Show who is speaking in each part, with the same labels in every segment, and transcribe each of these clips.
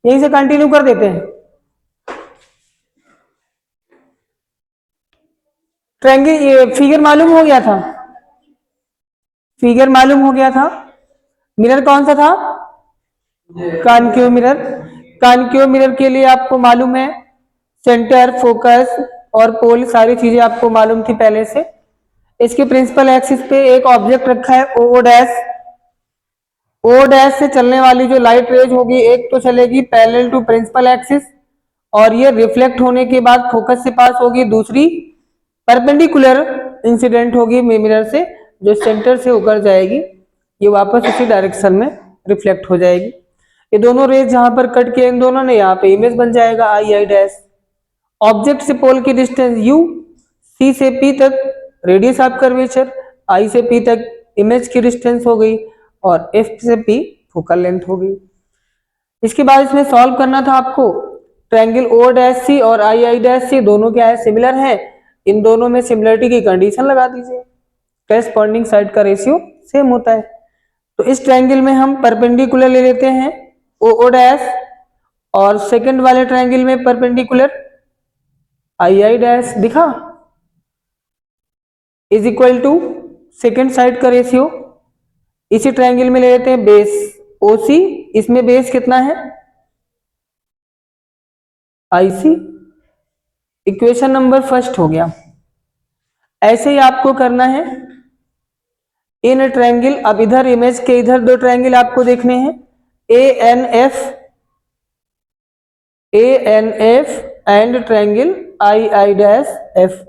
Speaker 1: यहीं से कंटिन्यू कर देते हैं। ट्रायंगल, ये फिगर मालूम हो गया था, फिगर मालूम हो गया था। मिरर कौन सा था? Concave mirror. कॉनकेव मिरर के लिए आपको मालूम है सेंटर, फोकस और पोल, सारी चीजें आपको मालूम थी पहले से। इसके प्रिंसिपल एक्सिस पे एक ऑब्जेक्ट रखा है ओ डैश। ओ डैश से चलने वाली जो लाइट रेज होगी, एक तो चलेगी पैरेलल टू प्रिंसिपल एक्सिस और ये रिफ्लेक्ट होने के बाद फोकस से पास होगी, दूसरी परपेंडिकुलर इंसिडेंट होगी मिरर से, जो सेंटर से होकर जाएगी, ये वापस उसी डायरेक्शन में रिफ्लेक्ट हो जाएगी। ये दोनों रेज जहां पर कट किए इन दोनों ने, यहाँ पे इमेज बन जाएगा आई आई डैश। ऑब्जेक्ट से पोल की डिस्टेंस यू, सी से पी तक रेडियस ऑफ कर्वेचर, आई से पी तक इमेज की डिस्टेंस हो गई और एफ से पी फोकल लेंथ हो गई। इसके बाद इसमें सॉल्व करना था आपको ट्रायंगल ओ डैश सी और आई आई डैश सी दोनों क्या है? सिमिलर है। इन दोनों में सिमिलरिटी की कंडीशन लगा दीजिए, करेस्पॉन्डिंग साइड का रेशियो सेम होता है। तो इस ट्रायंगल में हम परपेंडिकुलर ले लेते हैं ओ ओ डैश और सेकंड वाले ट्रायंगल में परपेंडिकुलर आई आई डैश दिखा, is equal to second side का रेशियो। इसी ट्रायंगल में ले लेते हैं बेस ओसी, इसमें बेस कितना है? आईसी। इक्वेशन नंबर फर्स्ट हो गया। ऐसे ही आपको करना है इन ट्रायंगल। अब इधर इमेज के इधर दो ट्रायंगल आपको देखने हैं, A N F and triangle I I dash F.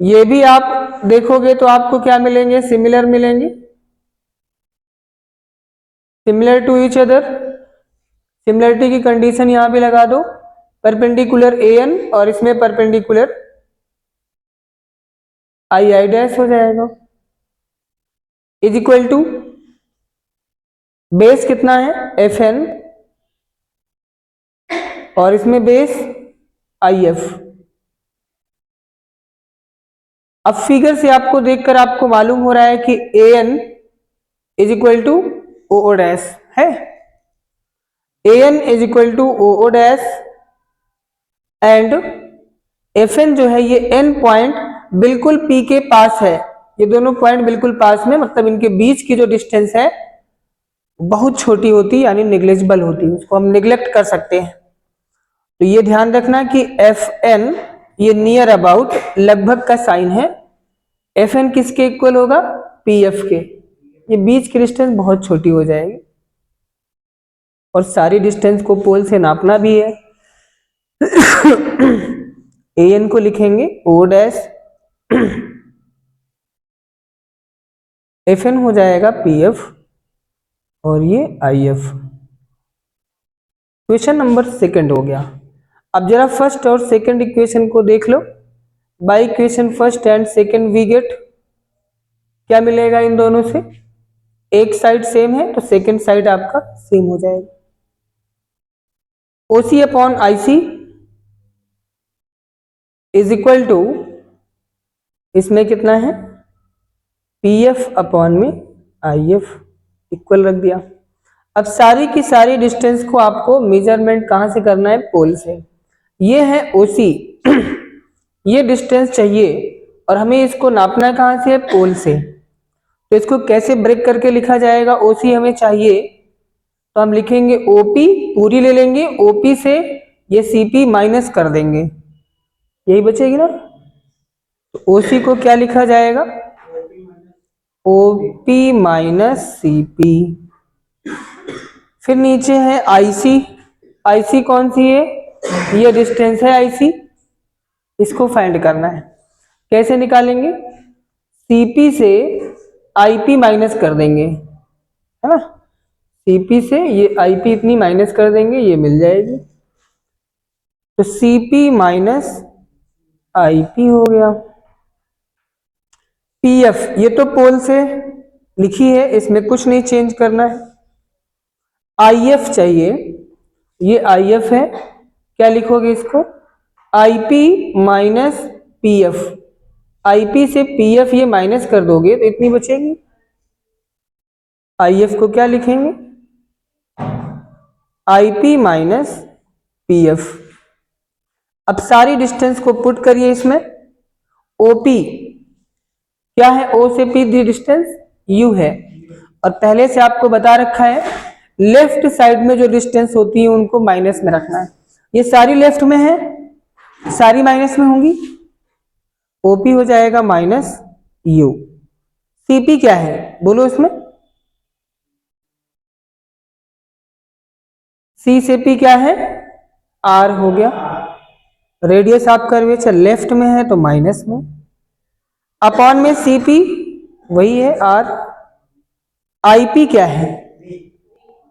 Speaker 1: ये भी आप देखोगे तो आपको क्या मिलेंगे? सिमिलर मिलेंगे, similar to each other. Similarity की कंडीशन यहां पे लगा दो, परपेंडिकुलर ए एन और इसमें परपेंडिकुलर आई आई डैश हो जाएगा। इज इक्वल टू बेस कितना है? एफ एन और इसमें बेस आई एफ। अब फिगर से आपको देखकर आपको मालूम हो रहा है कि A N is equal to O O dash है। A N is equal to O O dash and F N जो है ये एन पॉइंट बिल्कुल पी के पास है। ये दोनों पॉइंट बिल्कुल पास में, मतलब इनके बीच की जो डिस्टेंस है बहुत छोटी होती है, यानी निग्लेजिबल होती है, उसको हम निग्लेक्ट कर सकते हैं। तो ये ध्यान रखना कि एफ एन ये नियर अबाउट, लगभग का साइन है। एफ एन किसके इक्वल होगा? पी एफ के। ये बीच की डिस्टेंस बहुत छोटी हो जाएगी और सारी डिस्टेंस को पोल से नापना भी है। ए एन को लिखेंगे ओ डैश, एफ एन हो जाएगा पी एफ और ये I F. Question number second हो गया। अब जरा फर्स्ट और सेकंड इक्वेशन को देख लो। By equation first and second we get, क्या मिलेगा इन दोनों से? एक साइड सेम है तो सेकंड साइड आपका सेम हो जाएगा। OC upon IC is equal to, इसमें कितना है? पी एफ अपॉन में आई एफ, इक्वल रख दिया। अब सारी की सारी डिस्टेंस को आपको मेजरमेंट कहां से करना है? पोल से। ये है ओसी, ये डिस्टेंस चाहिए और हमें इसको नापना कहां से है? पोल से। तो इसको कैसे ब्रेक करके लिखा जाएगा? ओसी हमें चाहिए तो हम लिखेंगे ओपी, पूरी ले लेंगे, ओपी से ये सीपी माइनस कर देंगे, यही बचेगी ना। तो ओसी को क्या लिखा जाएगा? OP minus CP. फिर नीचे है आईसी, आईसी कौन सी है? ये डिस्टेंस है आईसी, इसको फाइंड करना है। कैसे निकालेंगे? सीपी से आईपी माइनस कर देंगे, है ना। सीपी से ये आईपी इतनी माइनस कर देंगे, ये मिल जाएगी। तो सीपी माइनस आईपी हो गया। पीएफ ये तो पोल से लिखी है, इसमें कुछ नहीं चेंज करना है। आईएफ चाहिए, ये आईएफ है, क्या लिखोगे इसको? IP minus PF. आईपी से पीएफ ये माइनस कर दोगे तो इतनी बचेगी। आईएफ को क्या लिखेंगे? IP minus PF। अब सारी डिस्टेंस को पुट करिए इसमें। OP क्या है? O से P दी डिस्टेंस U है, और पहले से आपको बता रखा है लेफ्ट साइड में जो डिस्टेंस होती है उनको माइनस में रखना है। ये सारी लेफ्ट में है, सारी माइनस में होंगी। OP हो जाएगा माइनस U। CP क्या है बोलो इसमें? C से P क्या है? R हो गया। रेडियस आप कर्वेचर लेफ्ट में है तो माइनस में, अपॉन में CP वही है R। IP क्या है?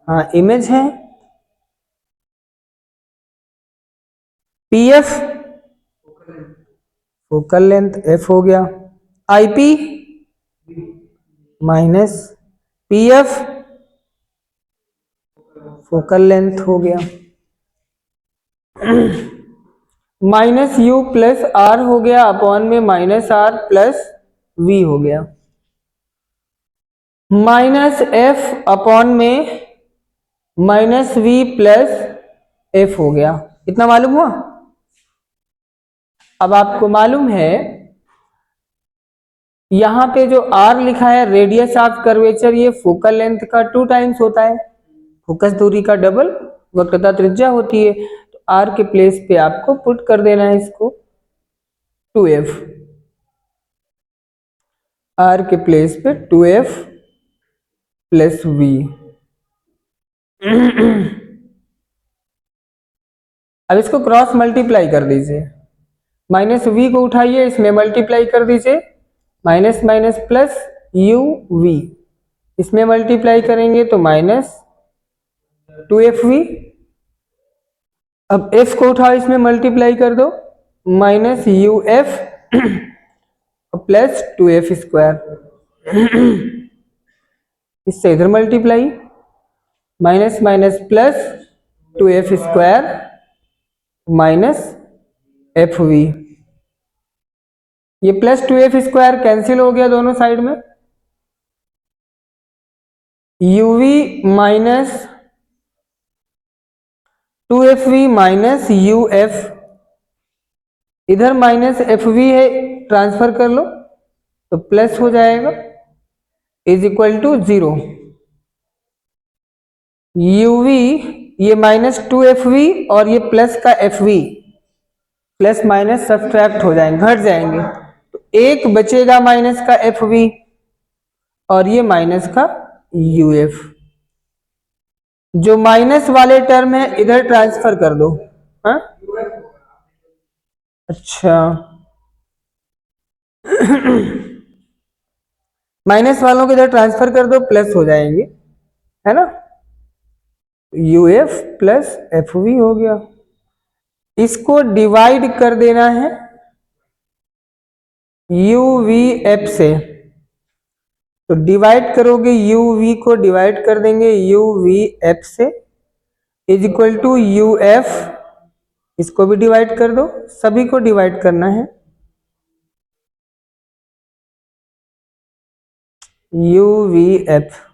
Speaker 1: हाँ इमेज है। PF फोकल लेंथ F हो गया। IP minus PF focal length हो गया। माइनस U प्लस R हो गया, अपॉन में माइनस R प्लस V हो गया। माइनस F अपॉन में माइनस V प्लस F हो गया। इतना मालूम हुआ? अब आपको मालूम है यहां पे जो R लिखा है रेडियस ऑफ कर्वेचर, ये फोकल लेंथ का 2 टाइम्स होता है, फोकस दूरी का डबल वक्रता त्रिज्या होती है। तो R के प्लेस पे आपको पुट कर देना है इसको 2F। R के प्लेस पे 2F प्लस V। अब इसको क्रॉस मल्टीप्लाई कर दीजिए। माइनस V को उठाइए, इसमें मल्टीप्लाई कर दीजिए, माइनस माइनस प्लस UV, इसमें मल्टीप्लाई करेंगे तो माइनस 2FV। अब F को उठाओ, इसमें मल्टीप्लाई कर दो, minus UF plus 2F square. इससे इधर multiply, minus minus plus 2F square minus FV। ये प्लस 2F स्क्वायर कैंसिल हो गया दोनों साइड में। UV minus 2FV minus UF, इधर माइनस FV है, ट्रांसफर कर लो तो प्लस हो जाएगा, इज इक्वल टू 0। UV ये माइनस 2FV और ये प्लस का FV, प्लस माइनस सब्ट्रैक्ट हो जाएंगे, घट जाएंगे, तो एक बचेगा माइनस का FV और ये माइनस का UF। जो माइनस वाले टर्म है इधर ट्रांसफर कर दो। हाँ अच्छा, माइनस वालों को इधर ट्रांसफर कर दो, प्लस हो जाएंगे, है ना। UF प्लस FV हो गया। इसको डिवाइड कर देना है UVF से, तो डिवाइड करोगे UV को डिवाइड कर देंगे UVF से, इज इक्वल टू UF, इसको भी डिवाइड कर दो, सभी को डिवाइड करना है, UVF।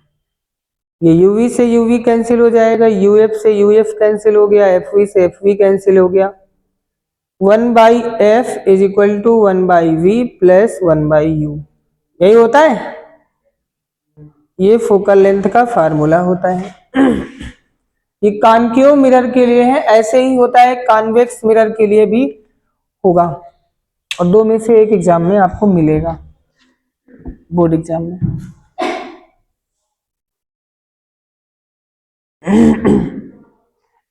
Speaker 1: ये UV से UV कैंसिल हो जाएगा, UF से UF कैंसिल हो गया, FV से FV कैंसिल हो गया। 1/F is equal to 1/V plus 1/U, यही होता है, ये फोकल लेंथ का फार्मूला होता है। ये कॉनकेव मिरर के लिए है, ऐसे ही होता है कॉन्वेक्स मिरर के लिए भी होगा, और दो में से एक एग्जाम में आपको मिलेगा, बोर्ड एग्जाम में।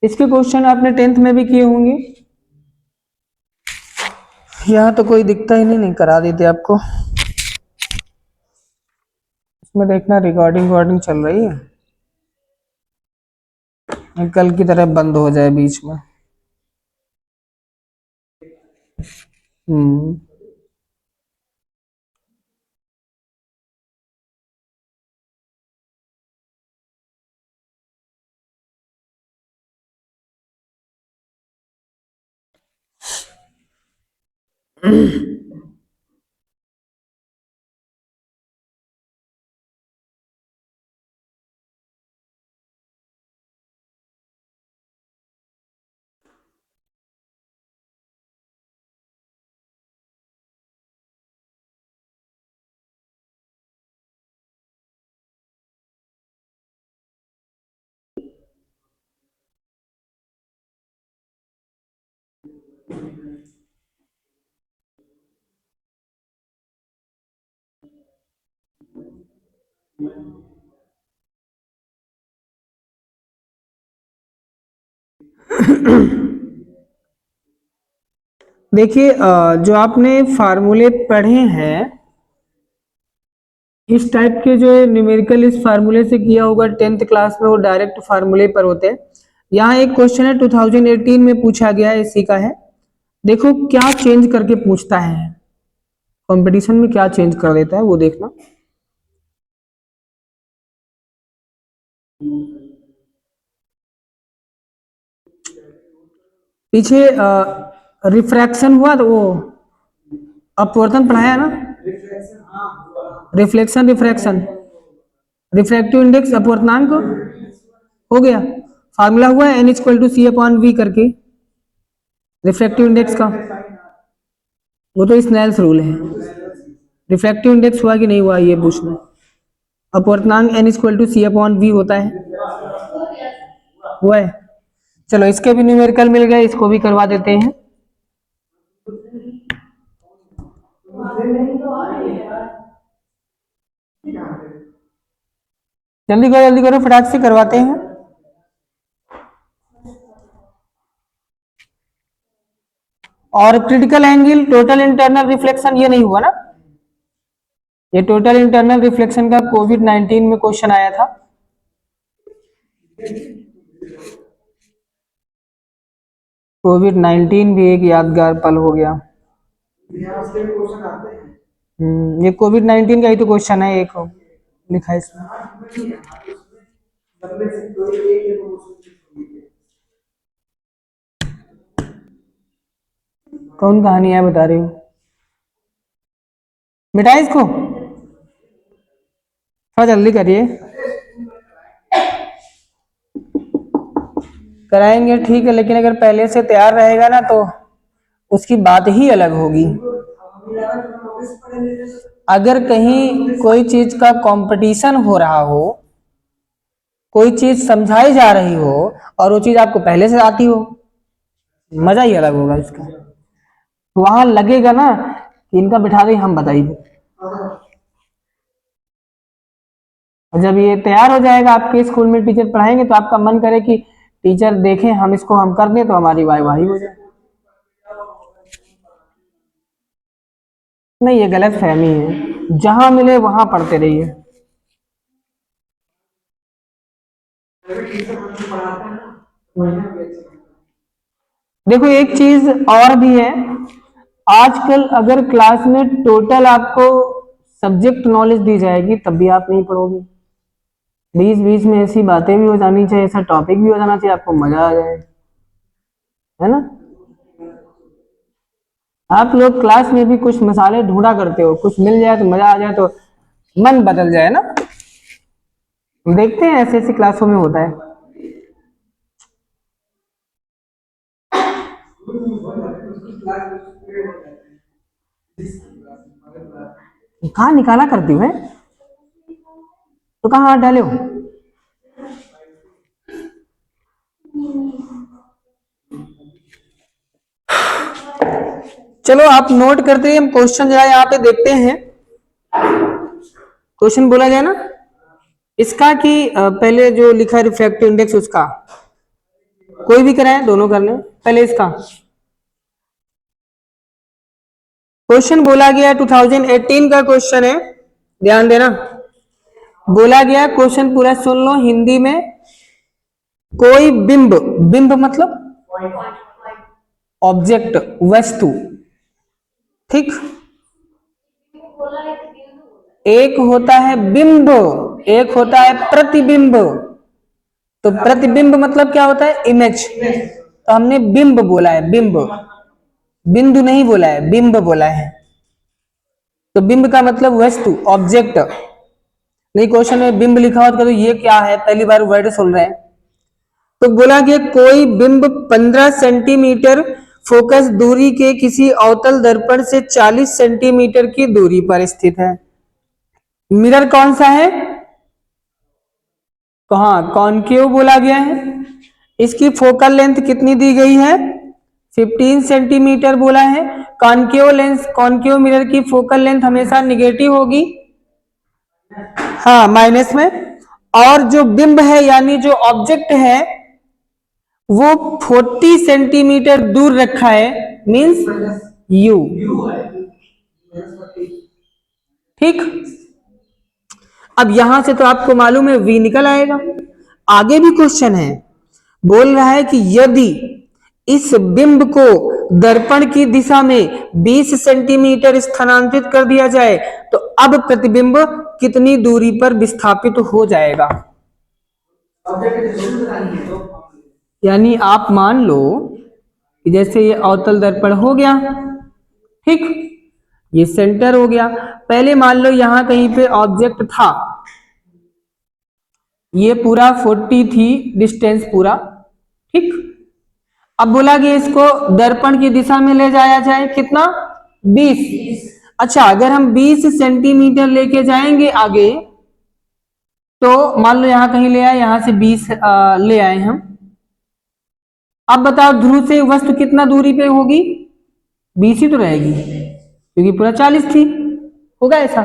Speaker 1: इसके क्वेश्चन आपने 10th में भी किए होंगे, यहाँ तो कोई दिखता ही नहीं, नहीं करा देते आपको। इसमें देखना रिकॉर्डिंग चल रही है, कल की तरह बंद हो जाए बीच में। हम्म देखिए जो आपने फार्मूले पढ़े हैं इस टाइप के, जो न्यूमेरिकल इस फार्मूले से किया होगा 10th क्लास में, वो डायरेक्ट फार्मूले पर होते हैं। यहाँ एक क्वेश्चन है 2018 में पूछा गया है, इसी का है। देखो क्या चेंज करके पूछता है, कंपटीशन में क्या चेंज कर देता है वो देखना। पीछे रिफ्रैक्शन हुआ तो वो अपवर्तन पढ़ाया ना, रिफ्लेक्शन रिफ्रैक्शन, रिफ्रैक्टिव इंडेक्स अपवर्तनांक हो गया। फार्मूला हुआ है n=c/v करके रिफ्रैक्टिव इंडेक्स का, वो तो स्नेल्स रूल है। रिफ्रैक्टिव इंडेक्स हुआ कि नहीं हुआ ये पूछना। अपवर्तनांक n=c/v होता है, हुआ है। चलो इसके भी न्यूमेरिकल मिल गए, इसको भी करवा देते हैं। जल्दी करो फटाक से करवाते हैं। और critical angle, total internal reflection, ये नहीं हुआ ना, ये टोटल इंटरनल रिफ्लेक्शन का कोविड-19 में क्वेश्चन आया था। कोविड-19 भी एक यादगार पल हो गया। ये कोविड-19 का ही तो क्वेश्चन है, एक लिखा है इसमें। कौन कहानी है बता रही हूँ, मिटाए इसको, थोड़ा जल्दी करिए। कराएंगे ठीक है, लेकिन अगर पहले से तैयार रहेगा ना तो उसकी बात ही अलग होगी। अगर कहीं कोई चीज का कंपटीशन हो रहा हो, कोई चीज समझाई जा रही हो और वो चीज आपको पहले से आती हो, मजा ही अलग होगा इसका। वहां लगेगा ना कि इनका बिठा दे, हम बताइए। और जब ये तैयार हो जाएगा, आपके स्कूल में टीचर पढ़ाएंगे तो आपका मन करे कि टीचर देखें हम इसको, हम कर दें तो हमारी वाहवाही हो जाए। नहीं, ये गलत फहमी है, जहां मिले वहां पढ़ते रहिए। देखो एक चीज और भी है, आजकल अगर क्लास में टोटल आपको सब्जेक्ट नॉलेज दी जाएगी तब भी आप नहीं पढ़ोगे। बीच बीच में ऐसी बातें भी हो जानी चाहिए, ऐसा टॉपिक भी हो जाना चाहिए, आपको मजा आ जाए, है ना। आप लोग क्लास में भी कुछ मसाले ढूंढा करते हो, कुछ मिल जाए तो मजा आ जाए तो मन बदल जाए ना। देखते हैं ऐसे ऐसी क्लासों में होता है। कहाँ निकाला करती हूँ तो कहाँ हाथ डाले हो। चलो आप नोट करते हैं, हम क्वेश्चन जरा यहाँ पे देखते हैं। क्वेश्चन बोला जाए ना इसका कि पहले जो लिखा है रिफ्रैक्टिव इंडेक्स, उसका कोई भी कराए, दोनों कर लें। पहले इसका क्वेश्चन बोला गया 2018 का क्वेश्चन है, ध्यान देना। बोला गया क्वेश्चन पूरा सुन लो हिंदी में। कोई बिंब, बिंब मतलब ऑब्जेक्ट, वस्तु, ठीक। एक होता है बिंब, एक होता है प्रतिबिंब। तो प्रतिबिंब मतलब क्या होता है, इमेज। तो हमने बिंब बोला है, बिंब, बिंदु नहीं बोला है, बिंब बोला है। तो बिंब का मतलब वस्तु, ऑब्जेक्ट। नहीं क्वेश्चन में बिंब लिखा होता तो ये क्या है, पहली बार वर्ड सुन रहे हैं। तो बोला गया कोई बिंब 15 सेंटीमीटर फोकस दूरी के किसी अवतल दर्पण से 40 सेंटीमीटर की दूरी पर स्थित है। मिरर कौन सा है, कहाँ, कॉनकेव बोला गया है। इसकी फोकल लेंथ कितनी दी गई है, 15 सेंटीमीटर बोला है। कॉनकेव लेंस, कॉनकेव मिरर की फोकल लेंथ हमेशा निगेटिव होगी, हाँ माइनस में, और जो बिंब है यानी जो ऑब्जेक्ट है वो 40 सेंटीमीटर दूर रखा है, मींस यू। ठीक, अब यहां से तो आपको मालूम है v निकल आएगा। आगे भी क्वेश्चन है, बोल रहा है कि यदि इस बिंब को दर्पण की दिशा में 20 सेंटीमीटर स्थानांतरित कर दिया जाए तो अब प्रतिबिंब कितनी दूरी पर विस्थापित हो जाएगा। यानी आप मान लो कि जैसे ये अवतल दर्पण हो गया, ठीक, ये सेंटर हो गया। पहले मान लो यहां कहीं पे ऑब्जेक्ट था, ये पूरा 40 थी डिस्टेंस पूरा, ठीक। अब बोला कि इसको दर्पण की दिशा में ले जाया जाए, कितना, 20। अच्छा, अगर हम 20 सेंटीमीटर लेके जाएंगे आगे, तो मान लो यहां कहीं ले आए, यहां से 20 ले आए हम। अब बताओ ध्रुव से वस्तु कितना दूरी पे होगी, 20 ही तो रहेगी, क्योंकि पूरा 40 थी, होगा ऐसा।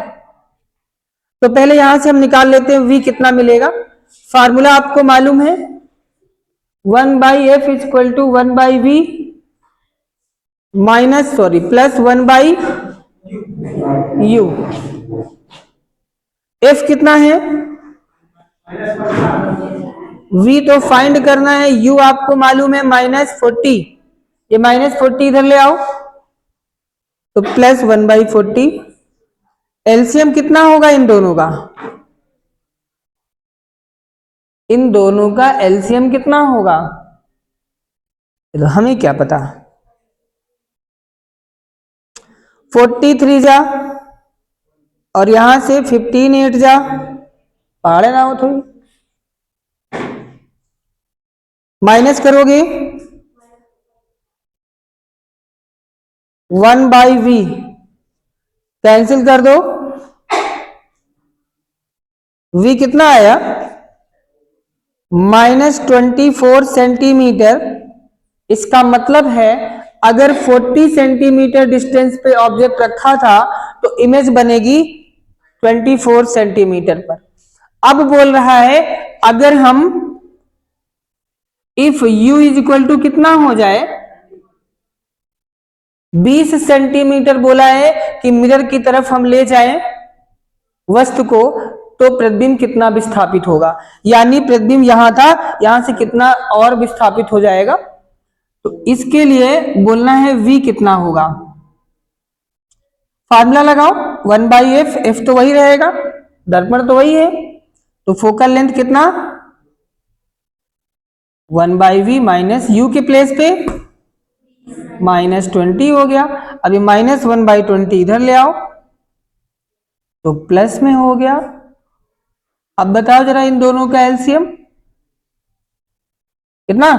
Speaker 1: तो पहले यहां से हम निकाल लेते हैं v कितना मिलेगा। फार्मूला आपको मालूम है, 1/f equal to 1/v minus sorry plus 1/u। f कितना है, v तो फाइंड करना है, u आपको मालूम है -40, ये -40 इधर ले आओ तो प्लस 1/40। एलसीएम कितना होगा इन दोनों का, इन दोनों का एलसीएम कितना होगा, तो हमें क्या पता। 43 जा और यहां से 15 8 जा, पहाड़े ना हो थोड़ी, माइनस करोगे 1/v, कैंसिल कर दो, v कितना आया, -24 सेंटीमीटर। इसका मतलब है अगर 40 सेंटीमीटर डिस्टेंस पे ऑब्जेक्ट रखा था तो इमेज बनेगी 24 सेंटीमीटर पर। अब बोल रहा है अगर हम if u is equal to कितना हो जाए, 20 सेंटीमीटर बोला है कि मिरर की तरफ हम ले जाएं वस्तु को, तो प्रतिबिंब कितना विस्थापित होगा, यानी प्रतिबिंब यहां था, यहां से कितना और विस्थापित हो जाएगा। तो इसके लिए बोलना है v कितना होगा। फार्मूला लगाओ 1/f, f तो वही रहेगा, दर्पण तो वही है, तो फोकल लेंथ कितना, 1/v माइनस u के प्लेस पे -20 हो गया। अभी -1/20 इधर ले आओ तो प्लस में हो गया। अब बताओ जरा इन दोनों का एलसीएम कितना,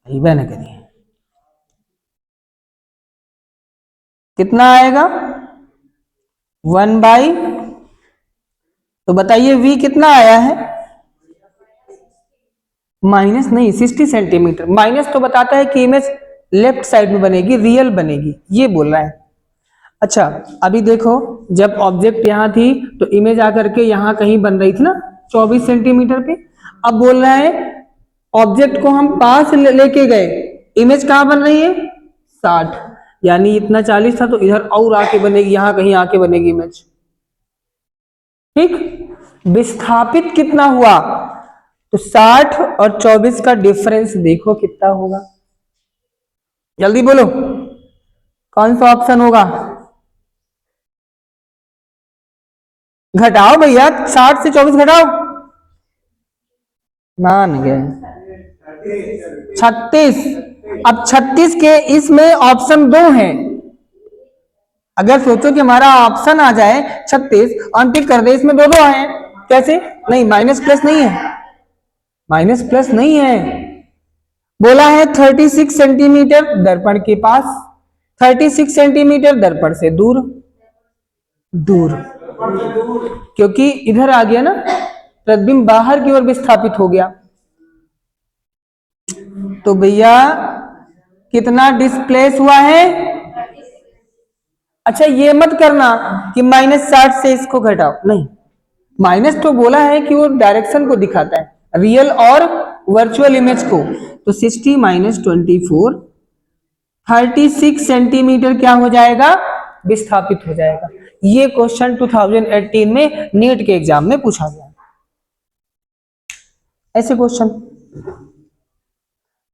Speaker 1: न करिए कितना आएगा 1/, तो बताइए v कितना आया है, माइनस नहीं 60 सेंटीमीटर। माइनस तो बताता है कि इमेज लेफ्ट साइड में बनेगी, रियल बनेगी, ये बोल रहा है। अच्छा अभी देखो, जब ऑब्जेक्ट यहां थी तो इमेज आकर के यहां कहीं बन रही थी ना 24 सेंटीमीटर पे। अब बोल रहा है ऑब्जेक्ट को हम पास लेके गए, इमेज कहां बन रही है 60, यानी इतना 40 था तो इधर और आके बनेगी, यहां कहीं आके बनेगी इमेज, ठीक। विस्थापित कितना हुआ, तो 60 और 24 का डिफरेंस देखो कितना होगा, जल्दी बोलो कौन सा ऑप्शन होगा। घटाओ भैया, 60 से 24 घटाओ, मान गए 36। अब 36 के इसमें ऑप्शन 2 है, अगर सोचो कि हमारा ऑप्शन आ जाए 36 और टिक कर दे, इसमें दो है, कैसे, नहीं माइनस प्लस नहीं है, माइनस प्लस नहीं है, बोला है 36 सेंटीमीटर दर्पण के पास, 36 सेंटीमीटर दर्पण से दूर, दूर क्योंकि इधर आ गया ना, प्रतिबिंब बाहर की ओर विस्थापित हो गया। तो भैया कितना डिस्प्लेस हुआ है, अच्छा ये मत करना कि -60 से इसको घटाओ, नहीं, माइनस तो बोला है कि वो डायरेक्शन को दिखाता है, रियल और वर्चुअल इमेज को। तो 60 - 24 36 सेंटीमीटर क्या हो जाएगा, विस्थापित हो जाएगा। ये क्वेश्चन 2018 में नीट के एग्जाम में पूछा गया। ऐसे क्वेश्चन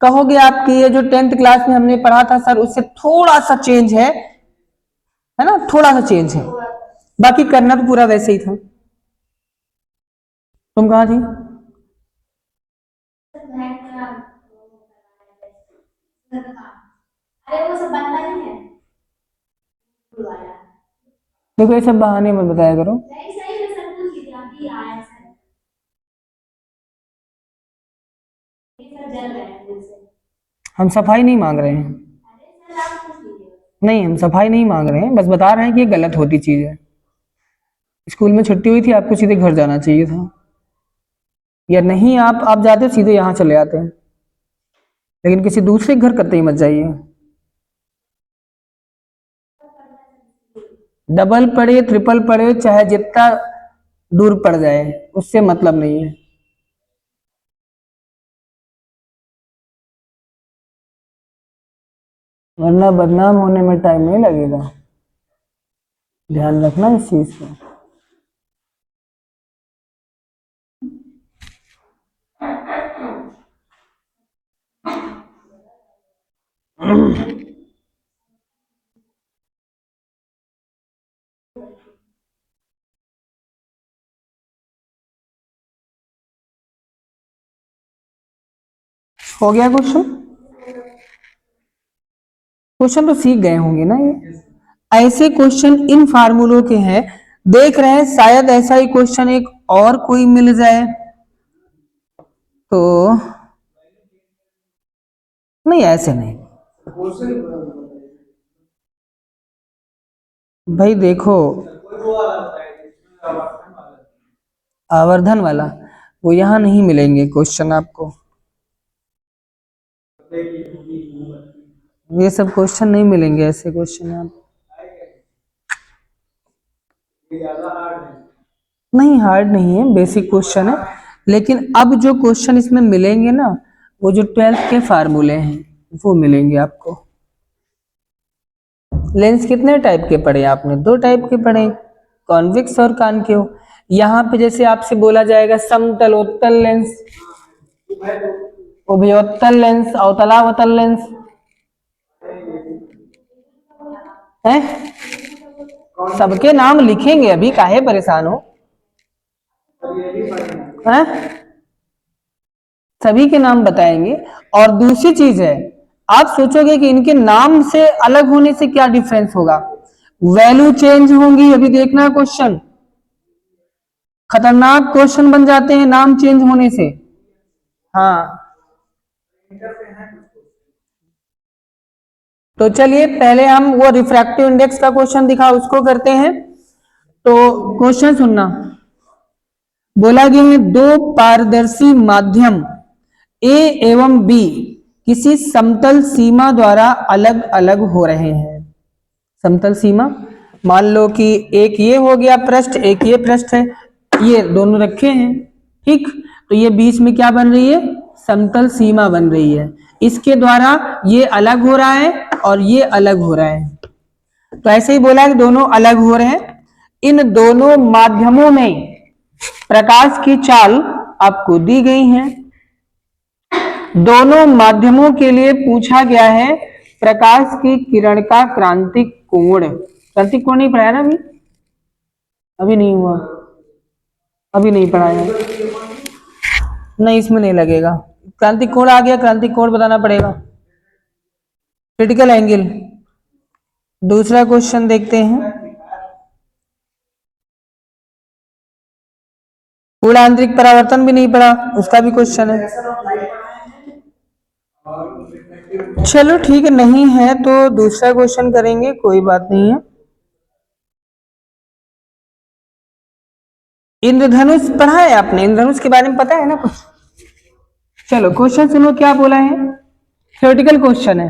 Speaker 1: कहोगे आपकी ये जो 10th क्लास में हमने पढ़ा था सर उससे थोड़ा सा चेंज है ना, थोड़ा सा चेंज है, बाकी करना तो पूरा वैसे ही था। तुम कहा थी? अरे वो सब बनता नहीं है। देखो ये सब बहाने मत बताया करो। हम सफाई नहीं मांग रहे हैं, नहीं हम सफाई नहीं मांग रहे हैं, बस बता रहे हैं कि ये गलत होती चीज है। स्कूल में छुट्टी हुई थी, आपको सीधे घर जाना चाहिए था, या नहीं आप जाते सीधे यहाँ चले आते हैं, लेकिन किसी दूसरे घर कतई मत जाइए। डबल पढ़े ट्रिपल पढ़े चाहे जितना दूर पड़ जाए उससे मतलब नहीं है। वरना बदनाम होने में टाइम नहीं लगेगा, ध्यान रखना इस चीज का। हो गया क्वेश्चन? क्वेश्चन तो सीख गए होंगे ना ये। ऐसे क्वेश्चन इन फार्मूलों के हैं, देख रहे हैं शायद ऐसा ही क्वेश्चन एक और कोई मिल जाए तो, नहीं ऐसे नहीं भाई। देखो आवर्धन वाला वो यहाँ नहीं मिलेंगे क्वेश्चन आपको, ये सब क्वेश्चन नहीं मिलेंगे, ऐसे क्वेश्चन आप नहीं, हार्ड नहीं है, बेसिक क्वेश्चन है। लेकिन अब जो क्वेश्चन इसमें मिलेंगे ना, वो जो 12th के फार्मूले हैं वो मिलेंगे आपको। लेंस कितने टाइप के पढ़े आपने? 2 टाइप के पढ़े, कॉन्वेक्स और कॉनकेव। यहाँ पे जैसे आपसे बोला जाएगा समतलोत्तल लेंस, उभयोत्तल लेंस, अवतलावतल लेंस है, सबके नाम लिखेंगे, अभी काहे परेशान हो हैं? सभी के नाम बताएंगे। और दूसरी चीज है, आप सोचोगे कि इनके नाम से अलग होने से क्या डिफरेंस होगा, वैल्यू चेंज होंगी। अभी देखना क्वेश्चन, खतरनाक क्वेश्चन बन जाते हैं नाम चेंज होने से। हाँ तो चलिए पहले हम वो रिफ्रैक्टिव इंडेक्स का क्वेश्चन दिखा उसको करते हैं। तो क्वेश्चन सुनना, बोला गया है दो पारदर्शी माध्यम ए एवं बी किसी समतल सीमा द्वारा अलग अलग हो रहे हैं। समतल सीमा, मान लो कि एक ये हो गया पृष्ठ, एक ये पृष्ठ है, ये दोनों रखे हैं, ठीक। तो ये बीच में क्या बन रही है, समतल सीमा बन रही है। इसके द्वारा ये अलग हो रहा है और ये अलग हो रहा है। तो ऐसे ही बोला कि दोनों अलग हो रहे हैं। इन दोनों माध्यमों में प्रकाश की चाल आपको दी गई है। दोनों माध्यमों के लिए पूछा गया है प्रकाश की किरण का क्रांतिक कोण। क्रांतिक कोण नहीं पढ़ाया ना अभी? अभी नहीं हुआ, अभी नहीं पढ़ाया, नहीं इसमें नहीं लगेगा। क्रांतिक कोण आ गया, क्रांतिक कोण बताना पड़ेगा। Critical angle. दूसरा क्वेश्चन देखते हैं, पूर्ण आंतरिक परावर्तन भी नहीं पढ़ा, उसका भी क्वेश्चन है। चलो ठीक है, नहीं है तो दूसरा क्वेश्चन करेंगे, कोई बात नहीं है। इंद्रधनुष पढ़ा है आपने? इंद्रधनुष के बारे में पता है ना कुछ? चलो क्वेश्चन सुनो क्या बोला है, थ्योरेटिकल क्वेश्चन है।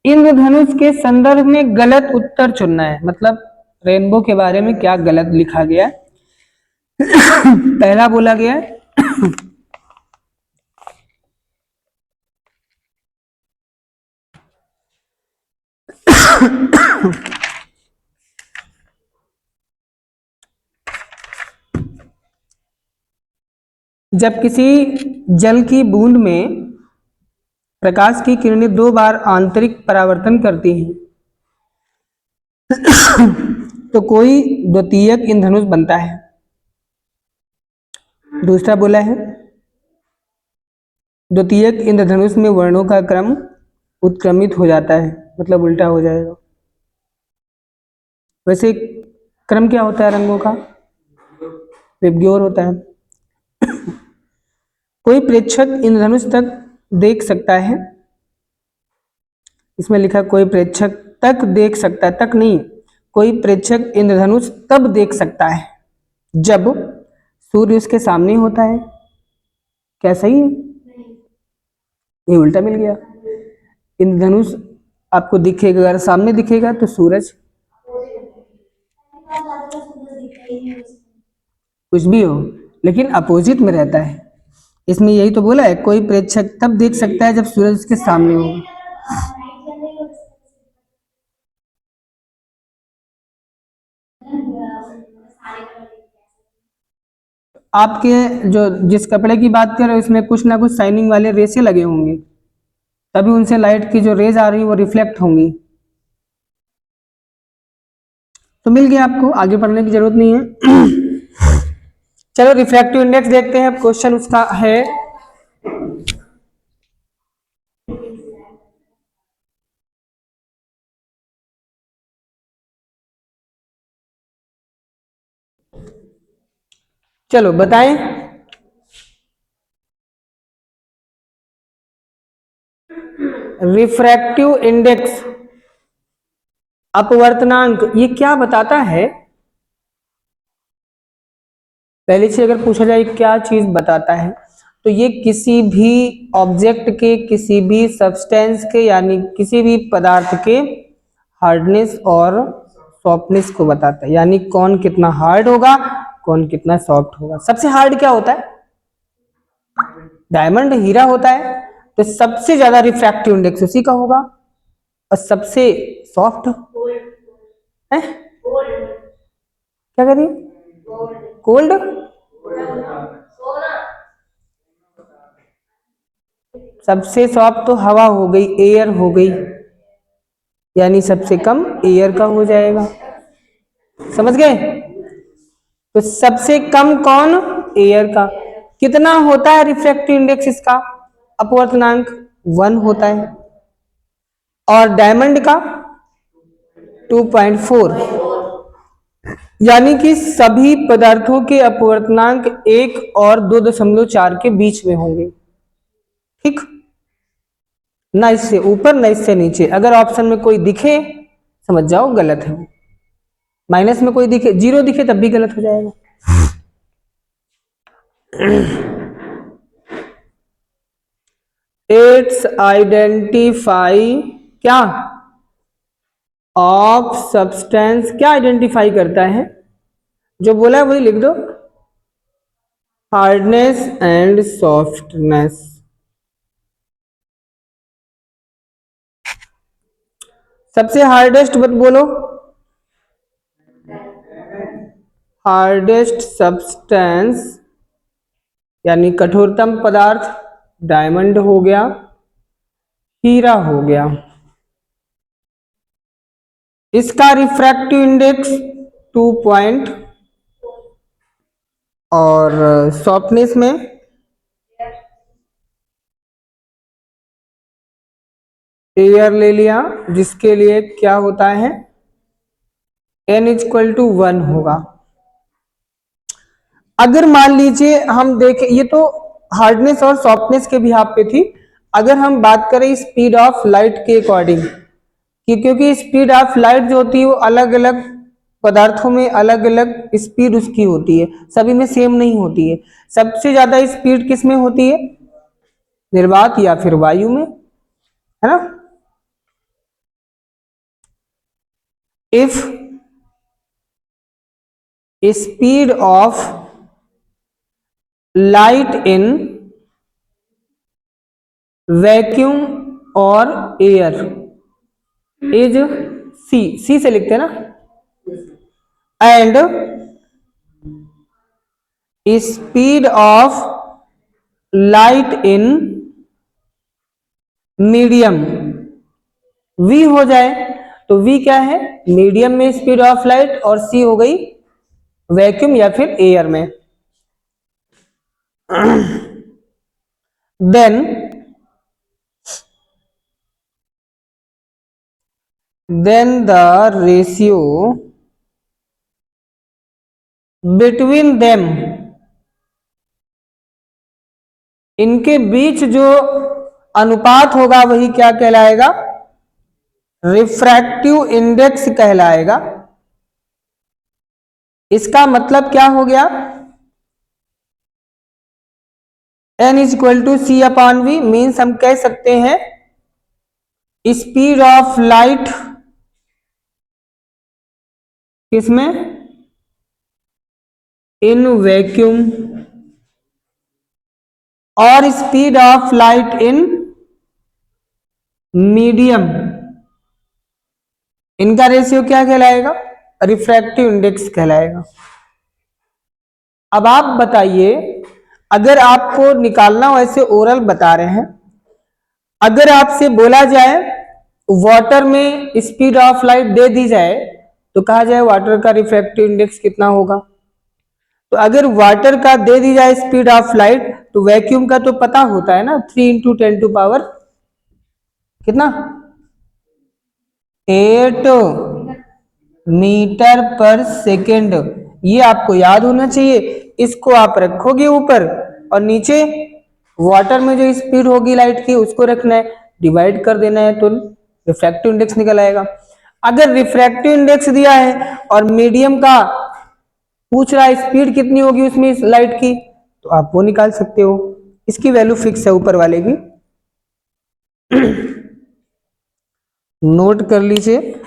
Speaker 1: इंद्रधनुष के संदर्भ में गलत उत्तर चुनना है, मतलब रेनबो के बारे में क्या गलत लिखा गया है। पहला बोला गया है जब किसी जल की बूंद में प्रकाश की किरणें 2 बार आंतरिक परावर्तन करती हैं तो कोई द्वितीयक इंद्रधनुष बनता है। दूसरा बोला है द्वितीयक इंद्रधनुष में वर्णों का क्रम उत्क्रमित हो जाता है, मतलब उल्टा हो जाएगा। वैसे क्रम क्या होता है रंगों का? विबग्योर होता है। कोई प्रेक्षक इंद्रधनुष तक देख सकता है, इसमें लिखा कोई प्रेक्षक तक देख सकता है, तक नहीं, कोई प्रेक्षक इंद्रधनुष तब देख सकता है जब सूर्य उसके सामने होता है। क्या सही है? ये उल्टा मिल गया। इंद्रधनुष आपको दिखेगा, अगर सामने दिखेगा तो सूरज, कुछ भी हो, लेकिन अपोजिट में रहता है। इसमें यही तो बोला है, कोई प्रेक्षक तब देख सकता है जब सूरज उसके सामने हो। आपके जो जिस कपड़े की बात कर रहे हो इसमें कुछ ना कुछ शाइनिंग वाले रेसे लगे होंगे, तभी उनसे लाइट की जो रेज आ रही है वो रिफ्लेक्ट होंगी। तो मिल गया आपको, आगे पढ़ने की जरूरत नहीं है। चलो रिफ्रैक्टिव इंडेक्स देखते हैं। क्वेश्चन उसका है चलो बताएं। रिफ्रैक्टिव इंडेक्स अपवर्तनांक ये क्या बताता है? पहले से अगर पूछा जाए क्या चीज बताता है तो ये किसी भी ऑब्जेक्ट के, किसी भी सब्सटेंस के, यानी किसी भी पदार्थ के हार्डनेस और सॉफ्टनेस को बताता है। यानी कौन कितना हार्ड होगा, कौन कितना सॉफ्ट होगा। सबसे हार्ड क्या होता है? डायमंड, हीरा होता है। तो सबसे ज्यादा रिफ्रैक्टिव इंडेक्स उसी का होगा। और सबसे सॉफ्ट है क्या करिए? कोल्ड। सबसे सॉफ्ट तो हवा हो गई, एयर हो गई, यानी सबसे कम एयर का हो जाएगा। समझ गए? तो सबसे कम कौन? एयर का। कितना होता है रिफ्रैक्टिव इंडेक्स इसका? अपवर्तनांक 1 होता है। और डायमंड का 2.4। यानी कि सभी पदार्थों के अपवर्तनांक 1 और 2.4 के बीच में होंगे। ठीक, ना इससे ऊपर ना इससे नीचे। अगर ऑप्शन में कोई दिखे समझ जाओ गलत है। माइनस में कोई दिखे, 0 दिखे तब भी गलत हो जाएगा। इट्स आइडेंटिफाई क्या ऑफ सब्सटेंस, क्या आइडेंटिफाई करता है? जो बोला है वही लिख दो, हार्डनेस एंड सॉफ्टनेस। सबसे हार्डेस्ट मत बोलो, हार्डेस्ट सब्सटेंस यानी कठोरतम पदार्थ डायमंड हो गया, हीरा हो गया। इसका रिफ्रैक्टिव इंडेक्स 2 पॉइंट, और सॉफ्टनेस में एयर ले लिया, जिसके लिए क्या होता है? n=1 होगा। अगर मान लीजिए हम देखें, ये तो हार्डनेस और सॉफ्टनेस के बिहाफ पे थी। अगर हम बात करें स्पीड ऑफ लाइट के अकॉर्डिंग, क्योंकि स्पीड ऑफ लाइट जो होती है वो अलग अलग पदार्थों में अलग अलग स्पीड उसकी होती है, सभी में सेम नहीं होती है। सबसे ज्यादा स्पीड किस में होती है? निर्वात या फिर वायु में, है ना। If speed of light in vacuum और एयर इज सी से लिखते हैं ना, and speed of light in medium v हो जाए, तो v क्या है, मीडियम में स्पीड ऑफ लाइट, और c हो गई वैक्यूम या फिर एयर में। Then the ratio between them, इनके बीच जो अनुपात होगा वही क्या कहलाएगा, रिफ्रैक्टिव इंडेक्स कहलाएगा। इसका मतलब क्या हो गया, n is equal to c upon v, means हम कह सकते हैं स्पीड ऑफ लाइट किसमें, इन वैक्यूम, और speed of light in medium, इनका रेशियो क्या कहलाएगा, रिफ्रैक्टिव इंडेक्स कहलाएगा। अब आप बताइए, अगर आपको निकालना हो, ऐसे ओरल बता रहे हैं, अगर आपसे बोला जाए वाटर में स्पीड ऑफ लाइट दे दी जाए तो कहा जाए वाटर का रिफ्रैक्टिव इंडेक्स कितना होगा। तो अगर वाटर का दे दी जाए स्पीड ऑफ लाइट, तो वैक्यूम का तो पता होता है ना, 3 इंटू 10 टू पावर कितना, 8 मीटर पर सेकेंड। ये आपको याद होना चाहिए, इसको आप रखोगे ऊपर, और नीचे वाटर में जो स्पीड होगी लाइट की उसको रखना है, डिवाइड कर देना है, तो रिफ्रैक्टिव इंडेक्स निकल आएगा। अगर रिफ्रैक्टिव इंडेक्स दिया है और मीडियम का पूछ रहा है स्पीड कितनी होगी उसमें इस लाइट की, तो आप वो निकाल सकते हो, इसकी वैल्यू फिक्स है ऊपर वाले की। नोट कर लीजिए।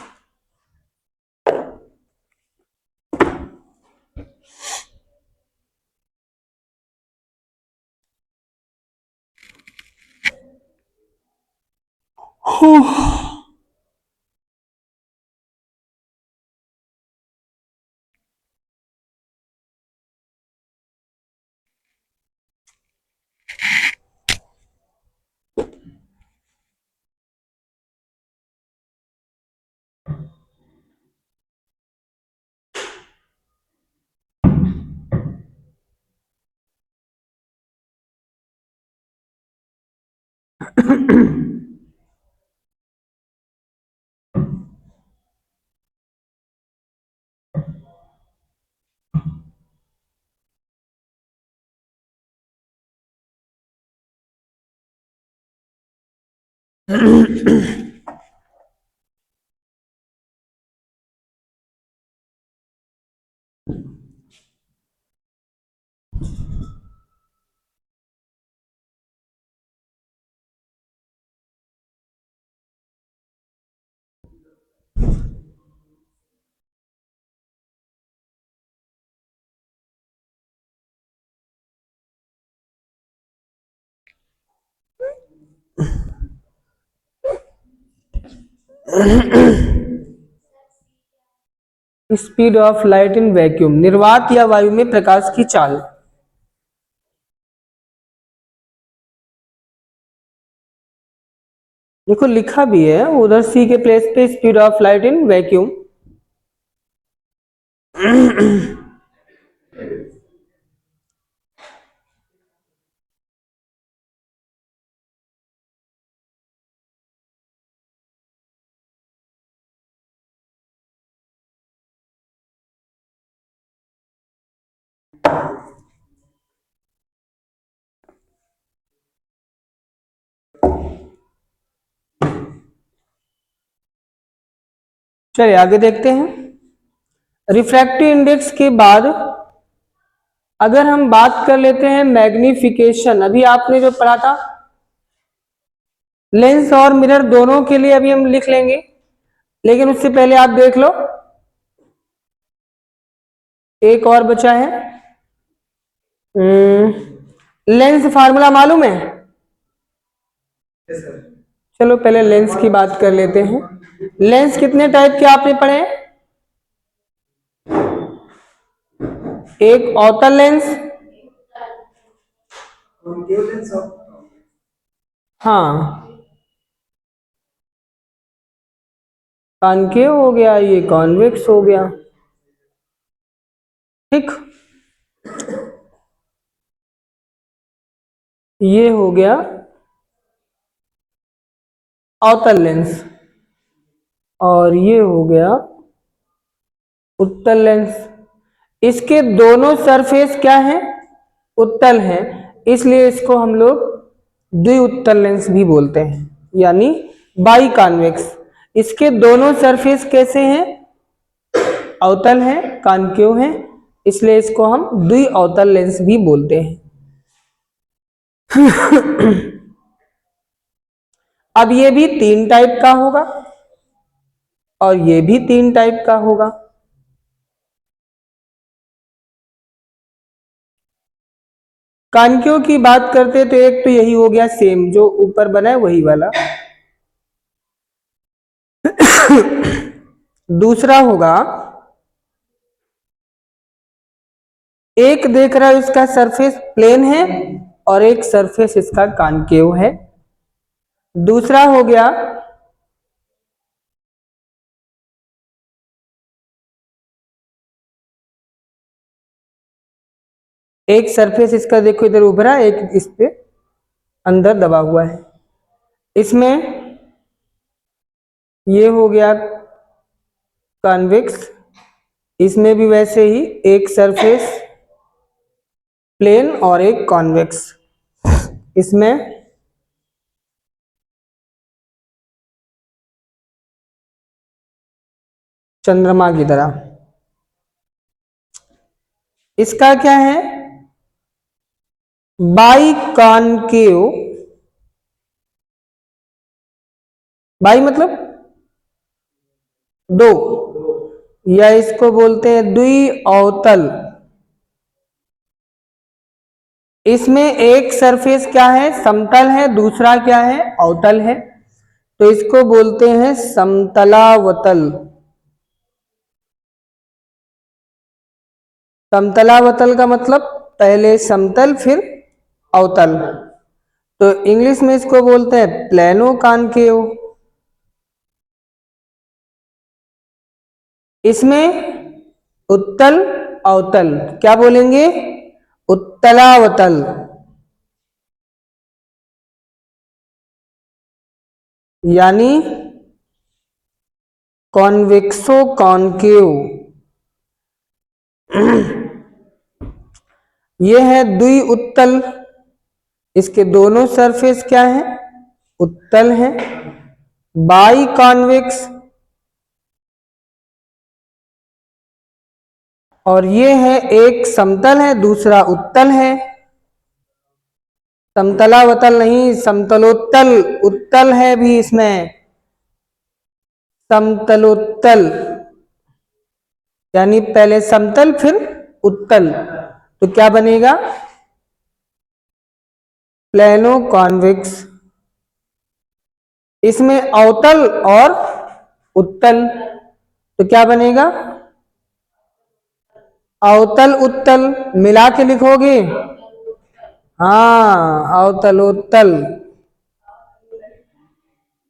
Speaker 1: Speed of light in vacuum, निर्वात या वायु में प्रकाश की चाल। देखो लिखा भी है उधर सी के प्लेस पे, speed of light in vacuum. चलिए आगे देखते हैं। रिफ्रैक्टिव इंडेक्स के बाद अगर हम बात कर लेते हैं मैग्निफिकेशन, अभी आपने जो पढ़ा था लेंस और मिरर दोनों के लिए अभी हम लिख लेंगे, लेकिन उससे पहले आप देख लो एक और बचा है, लेंस फार्मूला मालूम है? चलो पहले लेंस की बात कर लेते हैं। लेंस कितने टाइप के आपने पढ़े? एक अवतल लेंस, हाँ कॉनकेव हो गया, ये कॉन्वेक्स हो गया, ठीक। ये हो गया अवतल लेंस और ये हो गया उत्तल लेंस। इसके दोनों सरफेस क्या है? उत्तल है, इसलिए इसको हम लोग द्विउत्तल लेंस भी बोलते हैं, यानी बाई कॉन्वेक्स। इसके दोनों सरफेस कैसे हैं? अवतल है, कॉनकेव है, इसलिए इसको हम द्विअवतल लेंस भी बोलते हैं। अब ये भी 3 टाइप का होगा और ये भी 3 टाइप का होगा। कॉनकेव की बात करते तो एक तो यही हो गया, सेम जो ऊपर बना है वही वाला। दूसरा होगा, एक देख रहा है इसका सरफेस प्लेन है और एक सरफेस इसका कॉनकेव है। दूसरा हो गया, एक सरफेस इसका देखो इधर उभरा, एक इस पे अंदर दबा हुआ है। इसमें ये हो गया कॉन्वेक्स, इसमें भी वैसे ही एक सरफेस प्लेन और एक कॉन्वेक्स। इसमें चंद्रमा की तरह। इसका क्या है? बाई कॉनकेव, बाई मतलब दो, या इसको बोलते हैं द्विअवतल। इसमें एक सरफेस क्या है? समतल है, दूसरा क्या है? अवतल है, तो इसको बोलते हैं समतलावतल। समतलावतल का मतलब पहले समतल फिर अवतल, तो इंग्लिश में इसको बोलते हैं प्लेनो कॉनकेव। इसमें उत्तल अवतल क्या बोलेंगे? उत्तलावतल। यानी कॉन्वेक्सो कॉनकेव। ये है द्विउत्तल, इसके दोनों सरफेस क्या है? उत्तल है। बाई कॉन्वेक्स, और ये है एक समतल है, दूसरा उत्तल है। समतलावतल नहीं, समतलोत्तल, उत्तल है भी इसमें, समतलोत्तल, यानी पहले समतल फिर उत्तल, तो क्या बनेगा? Plano convex. इसमें अवतल और उत्तल, तो क्या बनेगा? अवतल उत्तल मिला के लिखोगे? हाँ, अवतलोत्तल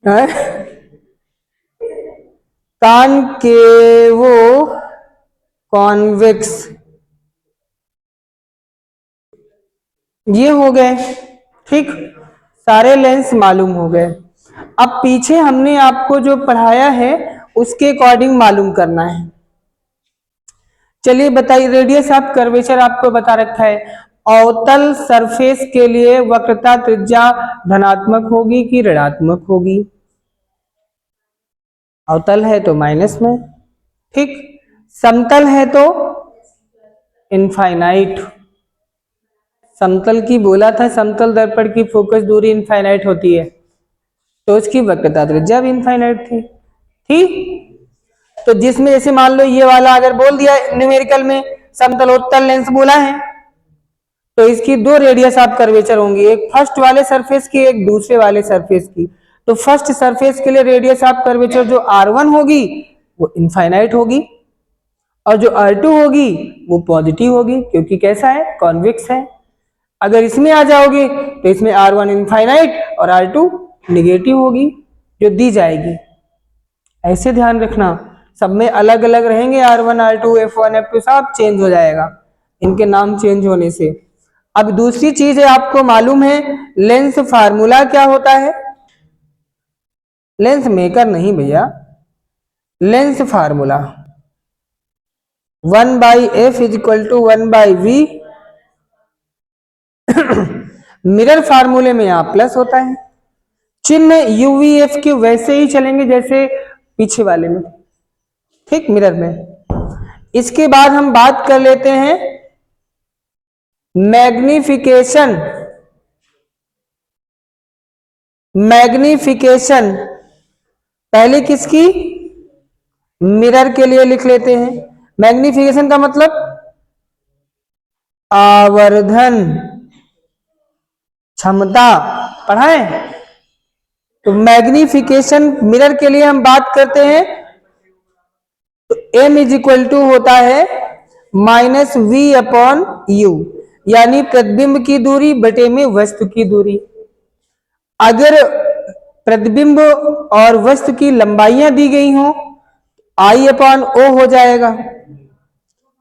Speaker 1: है। कॉनकेवो कॉन्वेक्स, ये हो गए, ठीक। सारे लेंस मालूम हो गए। अब पीछे हमने आपको जो पढ़ाया है उसके अकॉर्डिंग मालूम करना है। चलिए बताइए, रेडियस ऑफ कर्वेचर आपको बता रखा है। अवतल सरफेस के लिए वक्रता त्रिज्या धनात्मक होगी कि ऋणात्मक होगी? अवतल है तो माइनस में, ठीक। समतल है तो इनफाइनाइट। समतल की बोला था, समतल दर्पण की फोकस दूरी इनफाइनाइट होती है, तो उसकी वक्रता त्रिज्या भी इनफाइनाइट थी, ठीक। तो जिसमें जैसे मान लो ये वाला अगर बोल दिया न्यूमेरिकल में समतलोत्तल लेंस बोला है, तो इसकी दो रेडियस ऑफ कर्वेचर होंगी, एक फर्स्ट वाले सरफेस की, एक दूसरे वाले सरफेस की। तो फर्स्ट सरफेस के लिए रेडियस ऑफ कर्वेचर जो R1 होगी वो इनफाइनाइट होगी, और जो R2 होगी वो पॉजिटिव होगी, क्योंकि कैसा है, कॉन्वेक्स है। अगर इसमें आ जाओगे तो इसमें R1 इनफाइनाइट और R2 निगेटिव होगी, जो दी जाएगी। ऐसे ध्यान रखना, सब में अलग अलग रहेंगे, R1 R2 F1 F2 सब चेंज हो जाएगा इनके नाम चेंज होने से। अब दूसरी चीज है, आपको मालूम है लेंस फार्मूला क्या होता है? लेंस मेकर नहीं भैया, lens formula 1/f = 1/v। Mirror फार्मूले में यहाँ प्लस होता है, चिन्ह यूवीएफ के वैसे ही चलेंगे जैसे पीछे वाले में, ठीक, मिरर में। इसके बाद हम बात कर लेते हैं मैग्निफिकेशन। मैग्निफिकेशन पहले किसकी? मिरर के लिए लिख लेते हैं। मैग्निफिकेशन का मतलब आवर्धन क्षमता, पढ़ा है? तो मैग्निफिकेशन मिरर के लिए हम बात करते हैं, तो m = होता है -v/u, यानी प्रतिबिंब की दूरी बटे में वस्तु की दूरी। अगर प्रतिबिंब और वस्तु की लंबाइयां दी गई हो, I/O हो जाएगा।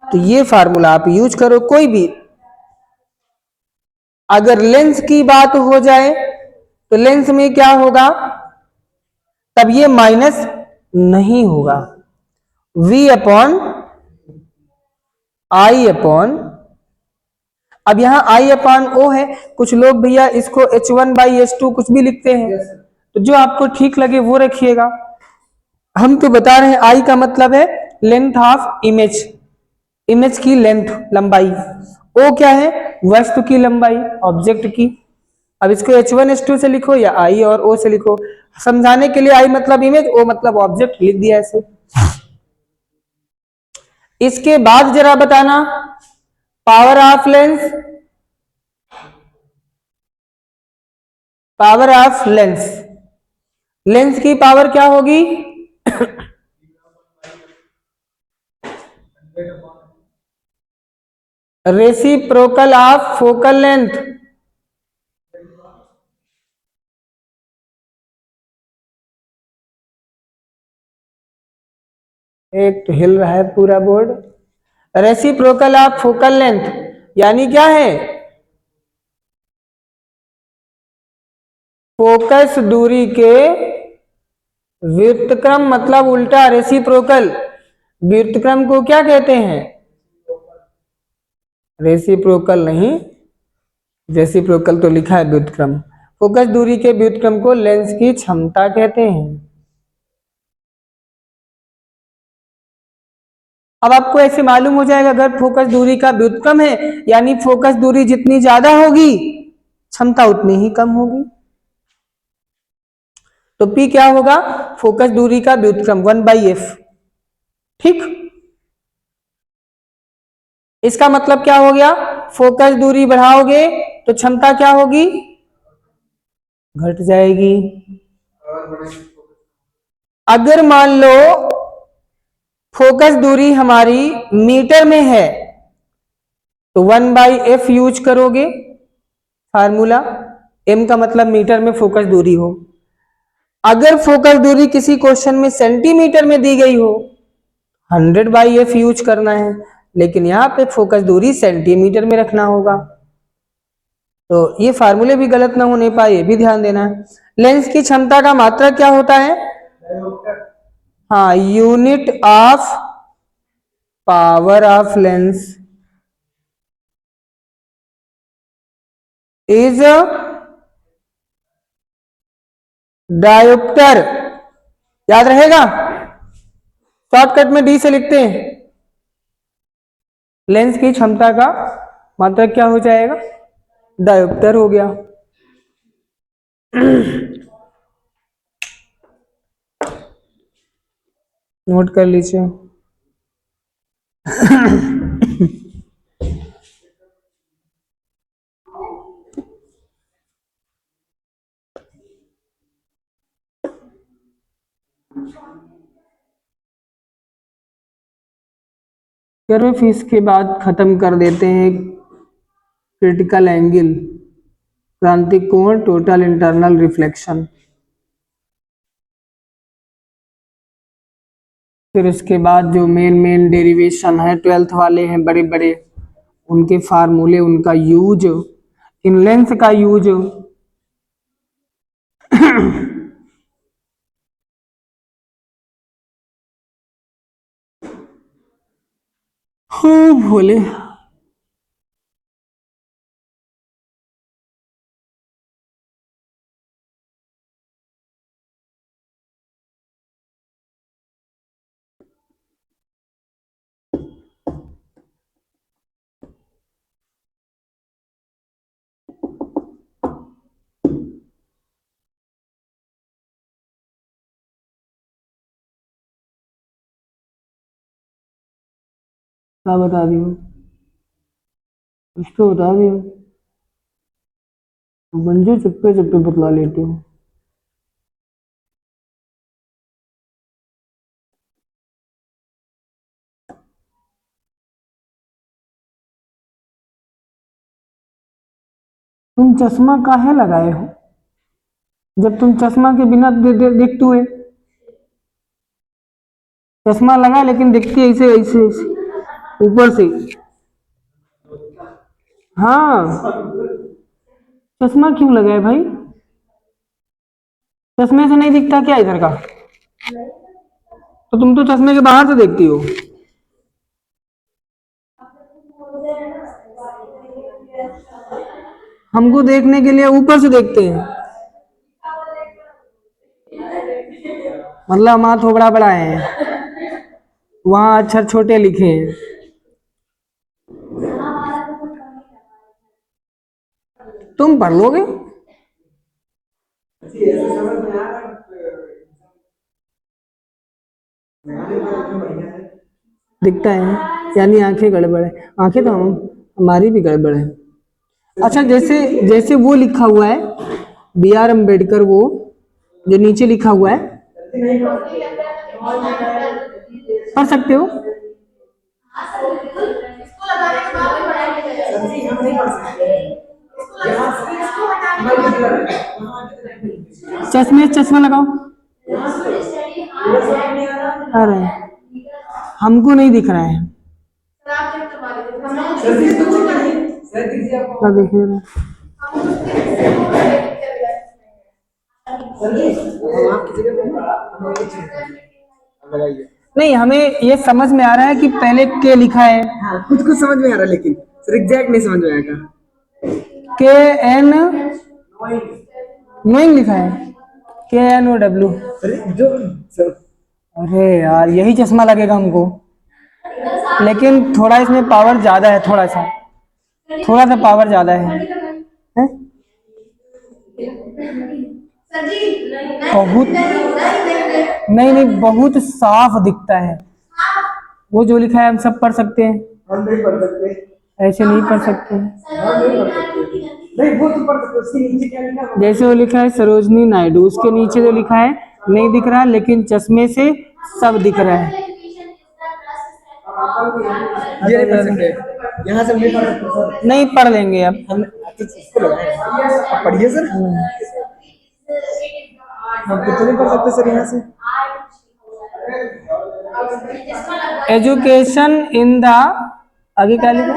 Speaker 1: तो ये फार्मूला आप यूज करो कोई भी। अगर लेंस की बात हो जाए तो लेंस में क्या होगा, तब ये माइनस नहीं होगा, V/I/, अब यहां I/O है, कुछ लोग भैया इसको H1/S2 कुछ भी लिखते हैं, तो जो आपको ठीक लगे वो रखिएगा। हम तो बता रहे हैं I का मतलब है लेंथ ऑफ इमेज, इमेज की लेंथ, लंबाई। O क्या है? वस्तु की लंबाई, ऑब्जेक्ट की। अब इसको H1S2 से लिखो या I और O से लिखो, समझाने के लिए I मतलब इमेज, O मतलब ऑब्जेक्ट लिख दिया ऐसे। इसके बाद जरा बताना power of lens. Power of lens, lens की पावर क्या होगी? Reciprocal of focal length. एक तो हिल रहा है पूरा board. Reciprocal of focal length यानी क्या है? फोकस दूरी के व्युत्क्रम, मतलब उल्टा रेसिप्रोकल। व्युत्क्रम को क्या कहते हैं? रेसिप्रोकल नहीं, रेसिप्रोकल तो लिखा है व्युत्क्रम। फोकस दूरी के व्युत्क्रम को लेंस की क्षमता कहते हैं। अब आपको ऐसे मालूम हो जाएगा, अगर फोकस दूरी का व्युत्क्रम है यानी फोकस दूरी जितनी ज्यादा होगी क्षमता उतनी ही कम होगी। तो P क्या होगा? फोकस दूरी का व्युत्क्रम 1/f, ठीक। इसका मतलब क्या हो गया? फोकस दूरी बढ़ाओगे तो क्षमता क्या होगी? घट जाएगी। अगर मान लो फोकस दूरी हमारी मीटर में है तो 1/f यूज करोगे फार्मूला, m का मतलब मीटर में फोकस दूरी हो। अगर फोकस दूरी किसी क्वेश्चन में सेंटीमीटर में दी गई हो 100/f यूज करना है, लेकिन यहाँ पे फोकस दूरी सेंटीमीटर में रखना होगा। तो ये फार्मूले भी गलत ना होने पाए, ये भी ध्यान देना है। लेंस की क्षमता का मात्रक क्या होता है? हाँ, unit of power of lens is dioptre. याद रहेगा, शॉर्टकट में डी से लिखते हैं। लेंस की क्षमता का मात्रक क्या हो जाएगा? डायोप्टर हो गया। नोट कर लीजिए। कर्व फीस के बाद खत्म कर देते हैं क्रिटिकल एंगल, क्रांतिक कोण, टोटल इंटरनल रिफ्लेक्शन। फिर इसके बाद जो मेन डेरिवेशन है 12th वाले हैं बड़े बड़े, उनके फार्मूले, उनका यूज, इन लेंस का यूज। हो भोले। क्या बता दियो, कुछ तो बता दियो, मंजू चुप्पे चुप्पे बतला लेते हो। तुम चश्मा काहे लगाए हो जब तुम चश्मा के बिना दिखते हुए? चश्मा लगा लेकिन दिखती ऐसे ऐसे ऐसे ऊपर से। हाँ, चश्मा क्यों लगाए भाई? चश्मे से नहीं दिखता क्या इधर का? तो तुम तो चश्मे के बाहर से देखती हो। हमको देखने के लिए ऊपर से देखते हैं, मतलब वहां थोबड़ा बड़ा है, वहां अक्षर छोटे लिखे हैं। तुम पढ़ लोगे। दिखता है यानी आंखें गड़बड़ है। आंखें तो हमारी भी गड़बड़ है। अच्छा, जैसे जैसे वो लिखा हुआ है बी आर अम्बेडकर, वो जो नीचे लिखा हुआ है, पढ़ सकते हो? चश्मे चश्मा लगाओ। अरे हमको नहीं दिख रहा है। क्या देख रहे हो? नहीं, हमें ये समझ में आ रहा है कि पहले के लिखा है। हाँ, कुछ कुछ समझ में आ रहा है लेकिन सर एग्जैक्ट नहीं समझ में आएगा। के एन नोइंग लिखा है, के एन ओ डब्ल्यू। अरे यार, यही चश्मा लगेगा हमको, लेकिन थोड़ा इसमें पावर ज्यादा है, थोड़ा सा पावर ज्यादा है? बहुत नहीं नहीं, बहुत साफ दिखता है। वो जो लिखा है हम सब पढ़ सकते हैं। हम नहीं पढ़ सकते, ऐसे नहीं पढ़ सकते। नहीं, वो तो पढ़ सकते, उसके नीचे क्या लिखा है? जैसे वो लिखा है सरोजनी नायडू, उसके नीचे जो लिखा है नहीं दिख रहा, लेकिन चश्मे से सब दिख रहा है। ये नहीं पढ़ सकते, यहाँ से नहीं पढ़ सकते सर। नहीं पढ़ लेंगे अब हम, इसको लगाएं। पढ़िए सर। हम कुछ नहीं पढ़ सकते सर यहाँ से। एजुकेशन इन द, आगे क्या लिखा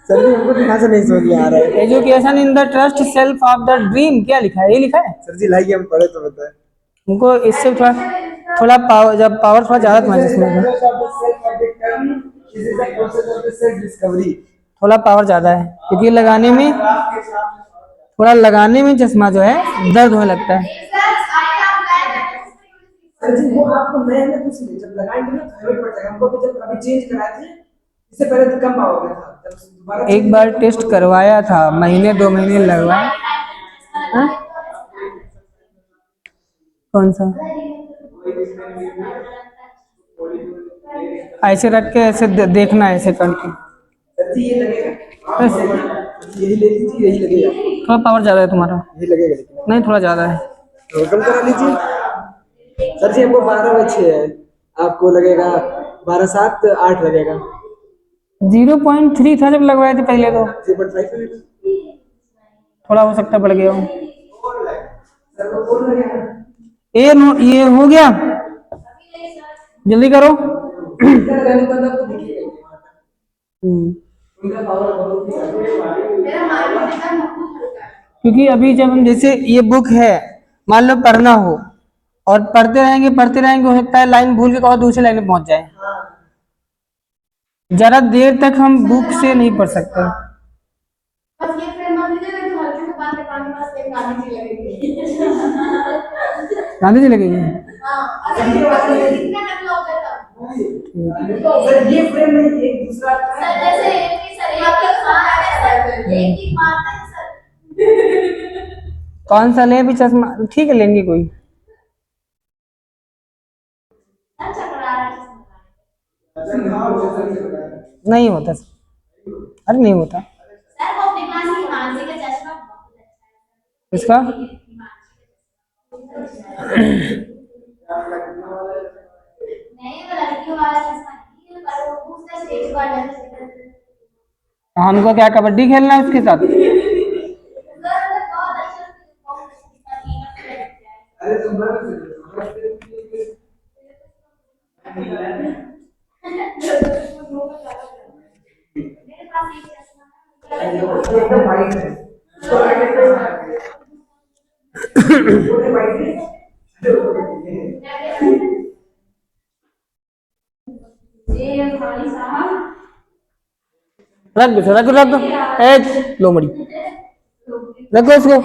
Speaker 1: सर जी? हमको तो यहाँ से नहीं समझ में आ रहा है। Education in the trust self of the dream, क्या लिखा है? ये लिखा है सर जी, लाइए हम पढ़े तो बताए हमको। इससे थोड़ा पावर, जब पावर थोड़ा ज्यादा तुम्हारे इसमें थोड़ा पावर ज्यादा है, क्योंकि लगाने में चश्मा जो है दर्द होने लगता है। वो आपको मैंने कुछ नहीं, जब लगाएंगे ना तो पड़ जाएगा हमको। जब अभी चेंज कराए थे, इससे पहले तो कम पावर में था, एक बार टेस्ट करवाया था, महीने 2 महीने लगवाया। कौन सा? ऐसे रख के ऐसे देखना है, ऐसे करके। यही ले लीजिए, यही लगेगा। थोड़ा पावर ज्यादा है तुम्हारा। यही लगेगा, नहीं थोड़ा ज्यादा है, कम करा लीजिए।
Speaker 2: सर जी हमको 12/6 है, आपको लगेगा 12/7 8 लगेगा।
Speaker 1: 0.3 था जब लगवाए थे पहले तो,
Speaker 2: 3.5 लगेगा।
Speaker 1: थोड़ा हो सकता बढ़ गया हो। ये हो गया, जल्दी करो। क्योंकि अभी जब हम जैसे ये बुक है, मान लो पढ़ना हो और पढ़ते रहेंगे, हो सकता है लाइन भूल के कहो दूसरी लाइन में पहुंच जाए। जरा देर तक हम बुक से नहीं पढ़ सकते। गांधी जी लगेगी।
Speaker 2: सर ये फ्रेम नहीं, एक दूसरा सर जैसे
Speaker 1: कौन सा ले अभी चश्मा? ठीक है, लेंगे कोई। नहीं होता, अरे नहीं होता इसका। हमको क्या कबड्डी खेलना है उसके साथ? रख दो लो मड़ी, रखो इसको।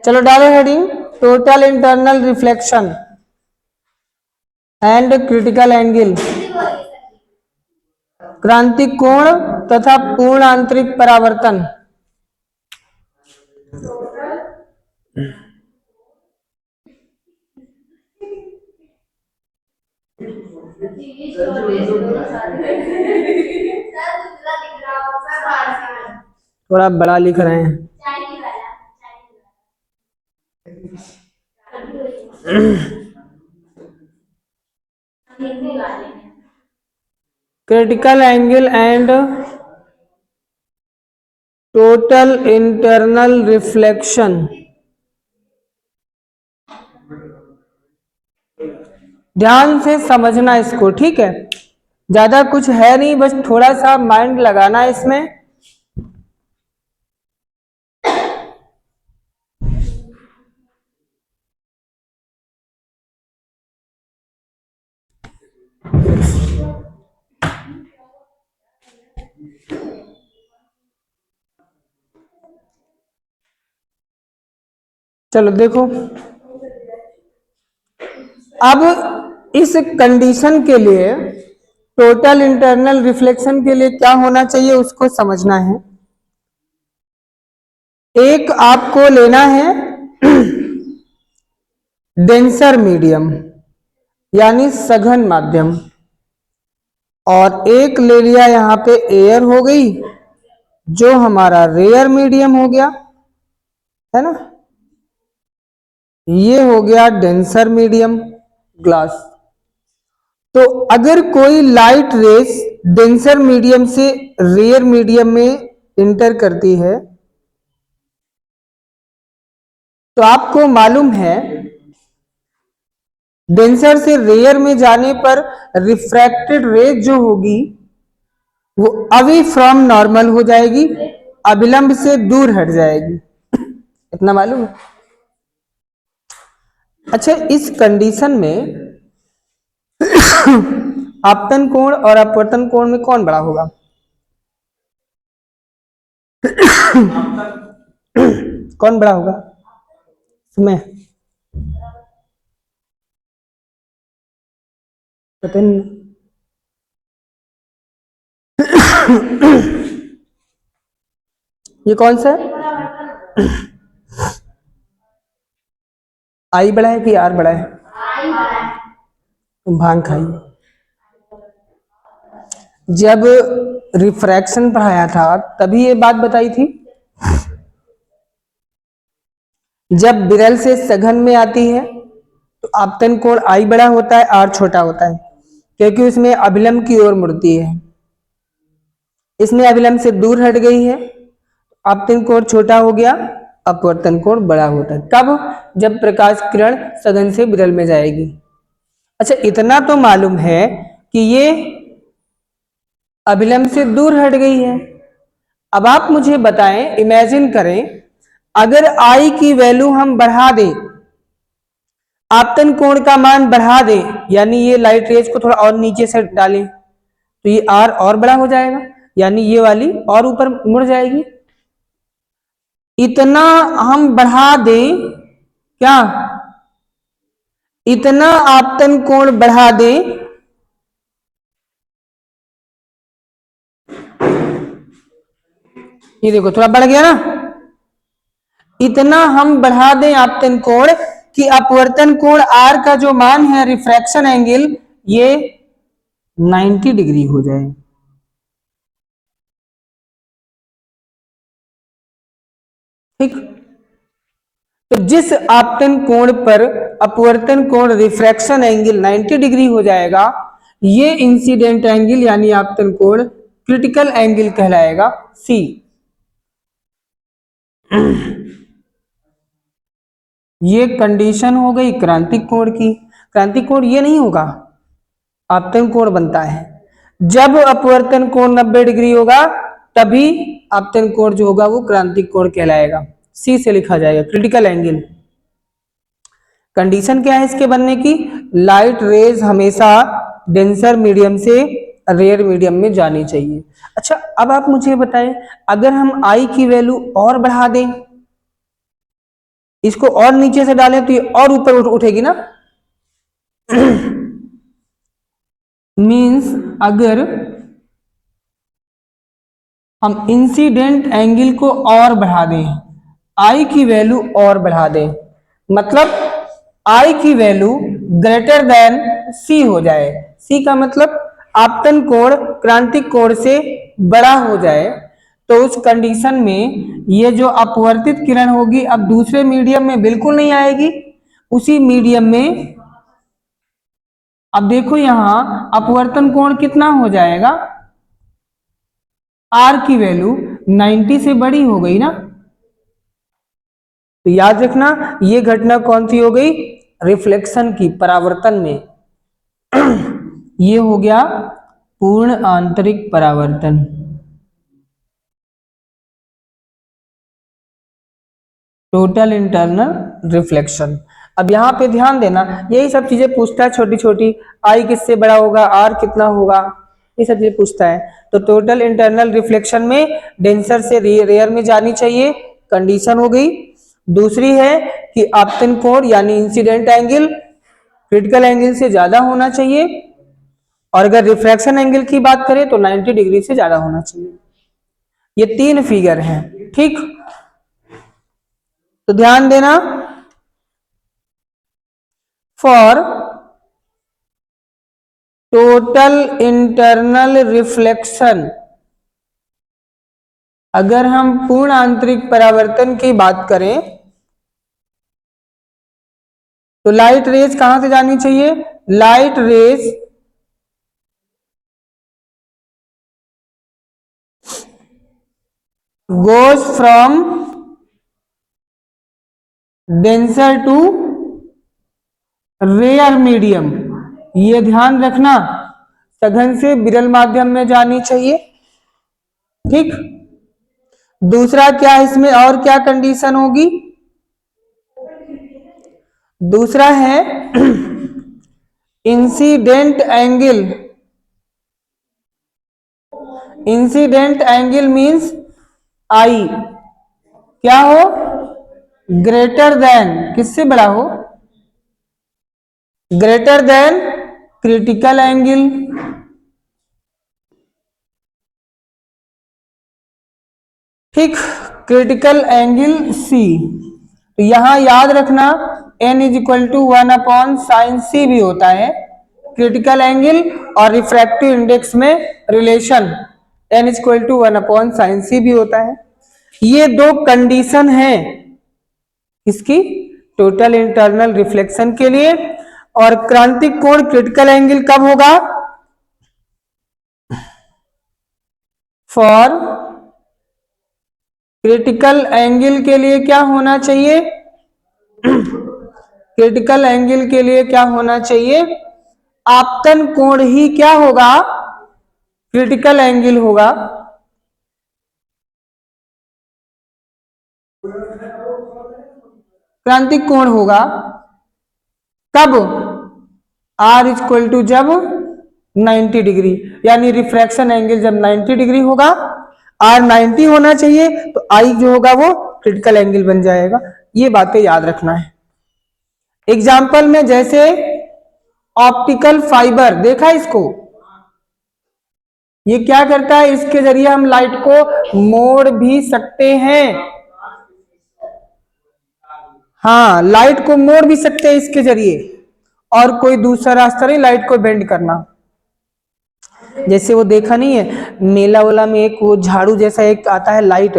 Speaker 1: चलो डालो heading, total internal reflection and critical angle, क्रांतिक कोण तथा पूर्ण आंतरिक परावर्तन। थोड़ा बड़ा लिख रहे हैं। Critical angle and total internal reflection. ध्यान से समझना इसको, ठीक है? ज्यादा कुछ है नहीं, बस थोड़ा सा माइंड लगाना है इसमें। चलो देखो, अब इस कंडीशन के लिए, टोटल इंटरनल रिफ्लेक्शन के लिए क्या होना चाहिए उसको समझना है। एक आपको लेना है डेंसर मीडियम यानी सघन माध्यम, और एक ले लिया यहां पे एयर हो गई, जो हमारा रेयर मीडियम हो गया, है ना? ये हो गया डेंसर मीडियम ग्लास। तो अगर कोई लाइट रेस डेंसर मीडियम से रेयर मीडियम में इंटर करती है, तो आपको मालूम है डेंसर से रेयर में जाने पर रिफ्रैक्टेड रेज जो होगी वो अवे फ्रॉम नॉर्मल हो जाएगी, अभिलंब से दूर हट जाएगी। इतना मालूम है? अच्छा, इस कंडीशन में आपतन कोण और अपवर्तन कोण में कौन बड़ा होगा? कौन बड़ा होगा इसमें? पता नहीं। ये कौन सा है? आई बड़ा है कि आर बड़ा है? तुम भांग खाई। जब रिफ्रैक्शन पढ़ाया था तभी ये बात बताई थी जब विरल से सघन में आती है तो आपतन कोण आई बड़ा होता है, आर छोटा होता है, क्योंकि उसमें अभिलंब की ओर मुड़ती है। इसमें अभिलंब से दूर हट गई है, आपतन कोण छोटा हो गया, अपवर्तन कोण बड़ा होता है। कब? जब प्रकाश किरण सघन से विरल में जाएगी। अच्छा, इतना तो मालूम है कि ये अभिलंब से दूर हट गई है। अब आप मुझे बताएं, इमेजिन करें, अगर आई की वैल्यू हम बढ़ा दें, आपतन कोण का मान बढ़ा दें, यानी ये लाइट रेज को थोड़ा और नीचे से डालें, तो ये आर और बड़ा हो जाएगा, यानी ये वाली और ऊपर मुड़ जाएगी। इतना हम बढ़ा दें, क्या इतना आपतन कोण बढ़ा दें, ये देखो थोड़ा बढ़ गया ना, इतना हम बढ़ा दें आपतन कोण कि अपवर्तन कोण आर का जो मान है, रिफ्रैक्शन एंगल, ये 90 डिग्री हो जाए। ठीक, तो जिस आपतन कोण पर अपवर्तन कोण रिफ्रैक्शन एंगल 90 डिग्री हो जाएगा, ये इंसिडेंट एंगल यानी आपतन कोण क्रिटिकल एंगल कहलाएगा, सी। ये कंडीशन हो गई क्रांतिक कोण की। क्रांतिक कोण ये नहीं होगा, आपतन कोण बनता है जब अपवर्तन कोण 90 डिग्री होगा, तभी आपतन कोण जो होगा वो क्रांतिक कोण कहलाएगा, सी से लिखा जाएगा, क्रिटिकल एंगल। कंडीशन क्या है इसके बनने की? लाइट रेज हमेशा डेंसर मीडियम से रेयर मीडियम में जानी चाहिए। अच्छा, अब आप मुझे बताएं, अगर हम आई की वैल्यू और बढ़ा दें, इसको और नीचे से डालें, तो ये और ऊपर उठेगी ना। मींस अगर हम इंसिडेंट एंगल को और बढ़ा दें, आई की वैल्यू और बढ़ा दें, मतलब आई की वैल्यू ग्रेटर देन सी हो जाए। सी का मतलब आपतन कोण क्रांतिक कोण से बड़ा हो जाए, तो उस कंडीशन में ये जो अपवर्तित किरण होगी अब दूसरे मीडियम में बिल्कुल नहीं आएगी, उसी मीडियम में। अब देखो यहां अपवर्तन कोण कितना हो जाएगा, आर की वैल्यू 90 से बड़ी हो गई ना। तो याद रखना, ये घटना कौन सी हो गई? रिफ्लेक्शन की, परावर्तन में। ये हो गया पूर्ण आंतरिक परावर्तन। Total internal reflection. अब यहां पे ध्यान देना, यही सब चीजें पूछता है छोटी छोटी, आई किससे बड़ा होगा, आर कितना होगा, ये सब चीजें पूछता है। तो टोटल इंटरनल रिफ्लेक्शन में डेंसर से रेयर में जानी चाहिए, कंडीशन हो गई। दूसरी है कि आपतन कोण यानी इंसिडेंट एंगल क्रिटिकल एंगल से ज्यादा होना चाहिए, और अगर रिफ्रैक्शन एंगल की बात करें तो 90 डिग्री से ज्यादा होना चाहिए। ये 3 फिगर हैं, ठीक। तो ध्यान देना, फॉर टोटल इंटरनल रिफ्लेक्शन, अगर हम पूर्ण आंतरिक परावर्तन की बात करें तो लाइट रेज कहां से जानी चाहिए? Light rays goes from denser to rare medium, ये ध्यान रखना, सघन से विरल माध्यम में जानी चाहिए, ठीक। दूसरा क्या इसमें और क्या कंडीशन होगी? दूसरा है incident angle. Incident angle means I क्या हो? ग्रेटर देन, किससे बड़ा हो? Greater than critical angle. ठीक, क्रिटिकल एंगल सी। तो यहां याद रखना n is equal to 1/sin भी होता है क्रिटिकल एंगल और रिफ्रैक्टिव इंडेक्स में relation n is equal to 1/sin भी होता है। ये दो कंडीशन है इसकी टोटल इंटरनल रिफ्लेक्शन के लिए। और क्रांतिक कोण क्रिटिकल एंगल कब होगा? फॉर क्रिटिकल एंगल के लिए क्या होना चाहिए? क्रिटिकल एंगल के लिए क्या होना चाहिए? आपतन कोण ही क्या होगा? क्रिटिकल एंगल होगा। क्रांतिक कोण होगा कब? R इक्वल टू जब 90 डिग्री, यानी रिफ्रैक्शन एंगल जब 90 डिग्री होगा, R 90 होना चाहिए, तो I जो होगा वो क्रिटिकल एंगल बन जाएगा। ये बातें याद रखना है। एग्जाम्पल में जैसे ऑप्टिकल फाइबर देखा इसको, ये क्या करता है? इसके जरिए हम लाइट को मोड़ भी सकते हैं। हाँ, लाइट को मोड़ भी सकते हैं इसके जरिए, और कोई दूसरा रास्ता नहीं लाइट को बेंड करना। जैसे वो देखा नहीं है मेला वाला में, एक वो झाड़ू जैसा एक आता है लाइट,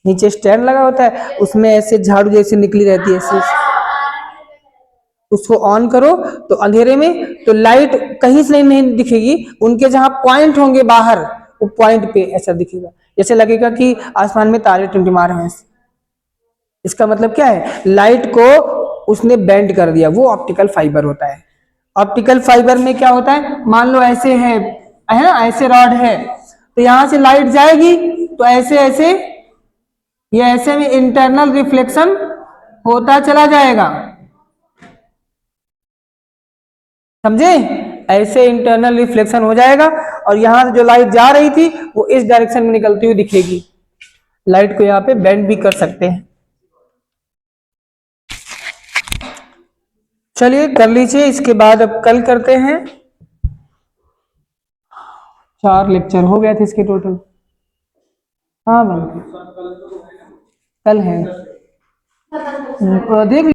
Speaker 1: नीचे स्टैंड लगा होता है, उसमें ऐसे झाड़ू जैसी निकली रहती है ऐसे, उसको ऑन करो तो अंधेरे में तो लाइट कहीं से नहीं दिखेगी, उनके जहां पॉइंट होंगे बाहर, वो पॉइंट पे ऐसा दिखेगा, जैसे लगेगा कि आसमान में तारे टिमटिमा रहे हैं। इसका मतलब क्या है? लाइट को उसने बेंड कर दिया, वो ऑप्टिकल फाइबर होता है। ऑप्टिकल फाइबर में क्या होता है? मान लो ऐसे है ना, ऐसे रॉड है, तो यहां से लाइट जाएगी तो ऐसे ऐसे ये ऐसे में इंटरनल रिफ्लेक्शन होता चला जाएगा, समझे? ऐसे इंटरनल रिफ्लेक्शन हो जाएगा, और यहां से जो लाइट जा रही थी वो इस डायरेक्शन में निकलती हुई दिखेगी। लाइट को यहाँ पे बेंड भी कर सकते हैं। चलिए कर लीजिए, इसके बाद अब कल करते हैं। 4 लेक्चर हो गए थे इसके टोटल। हाँ भाई कल है, देख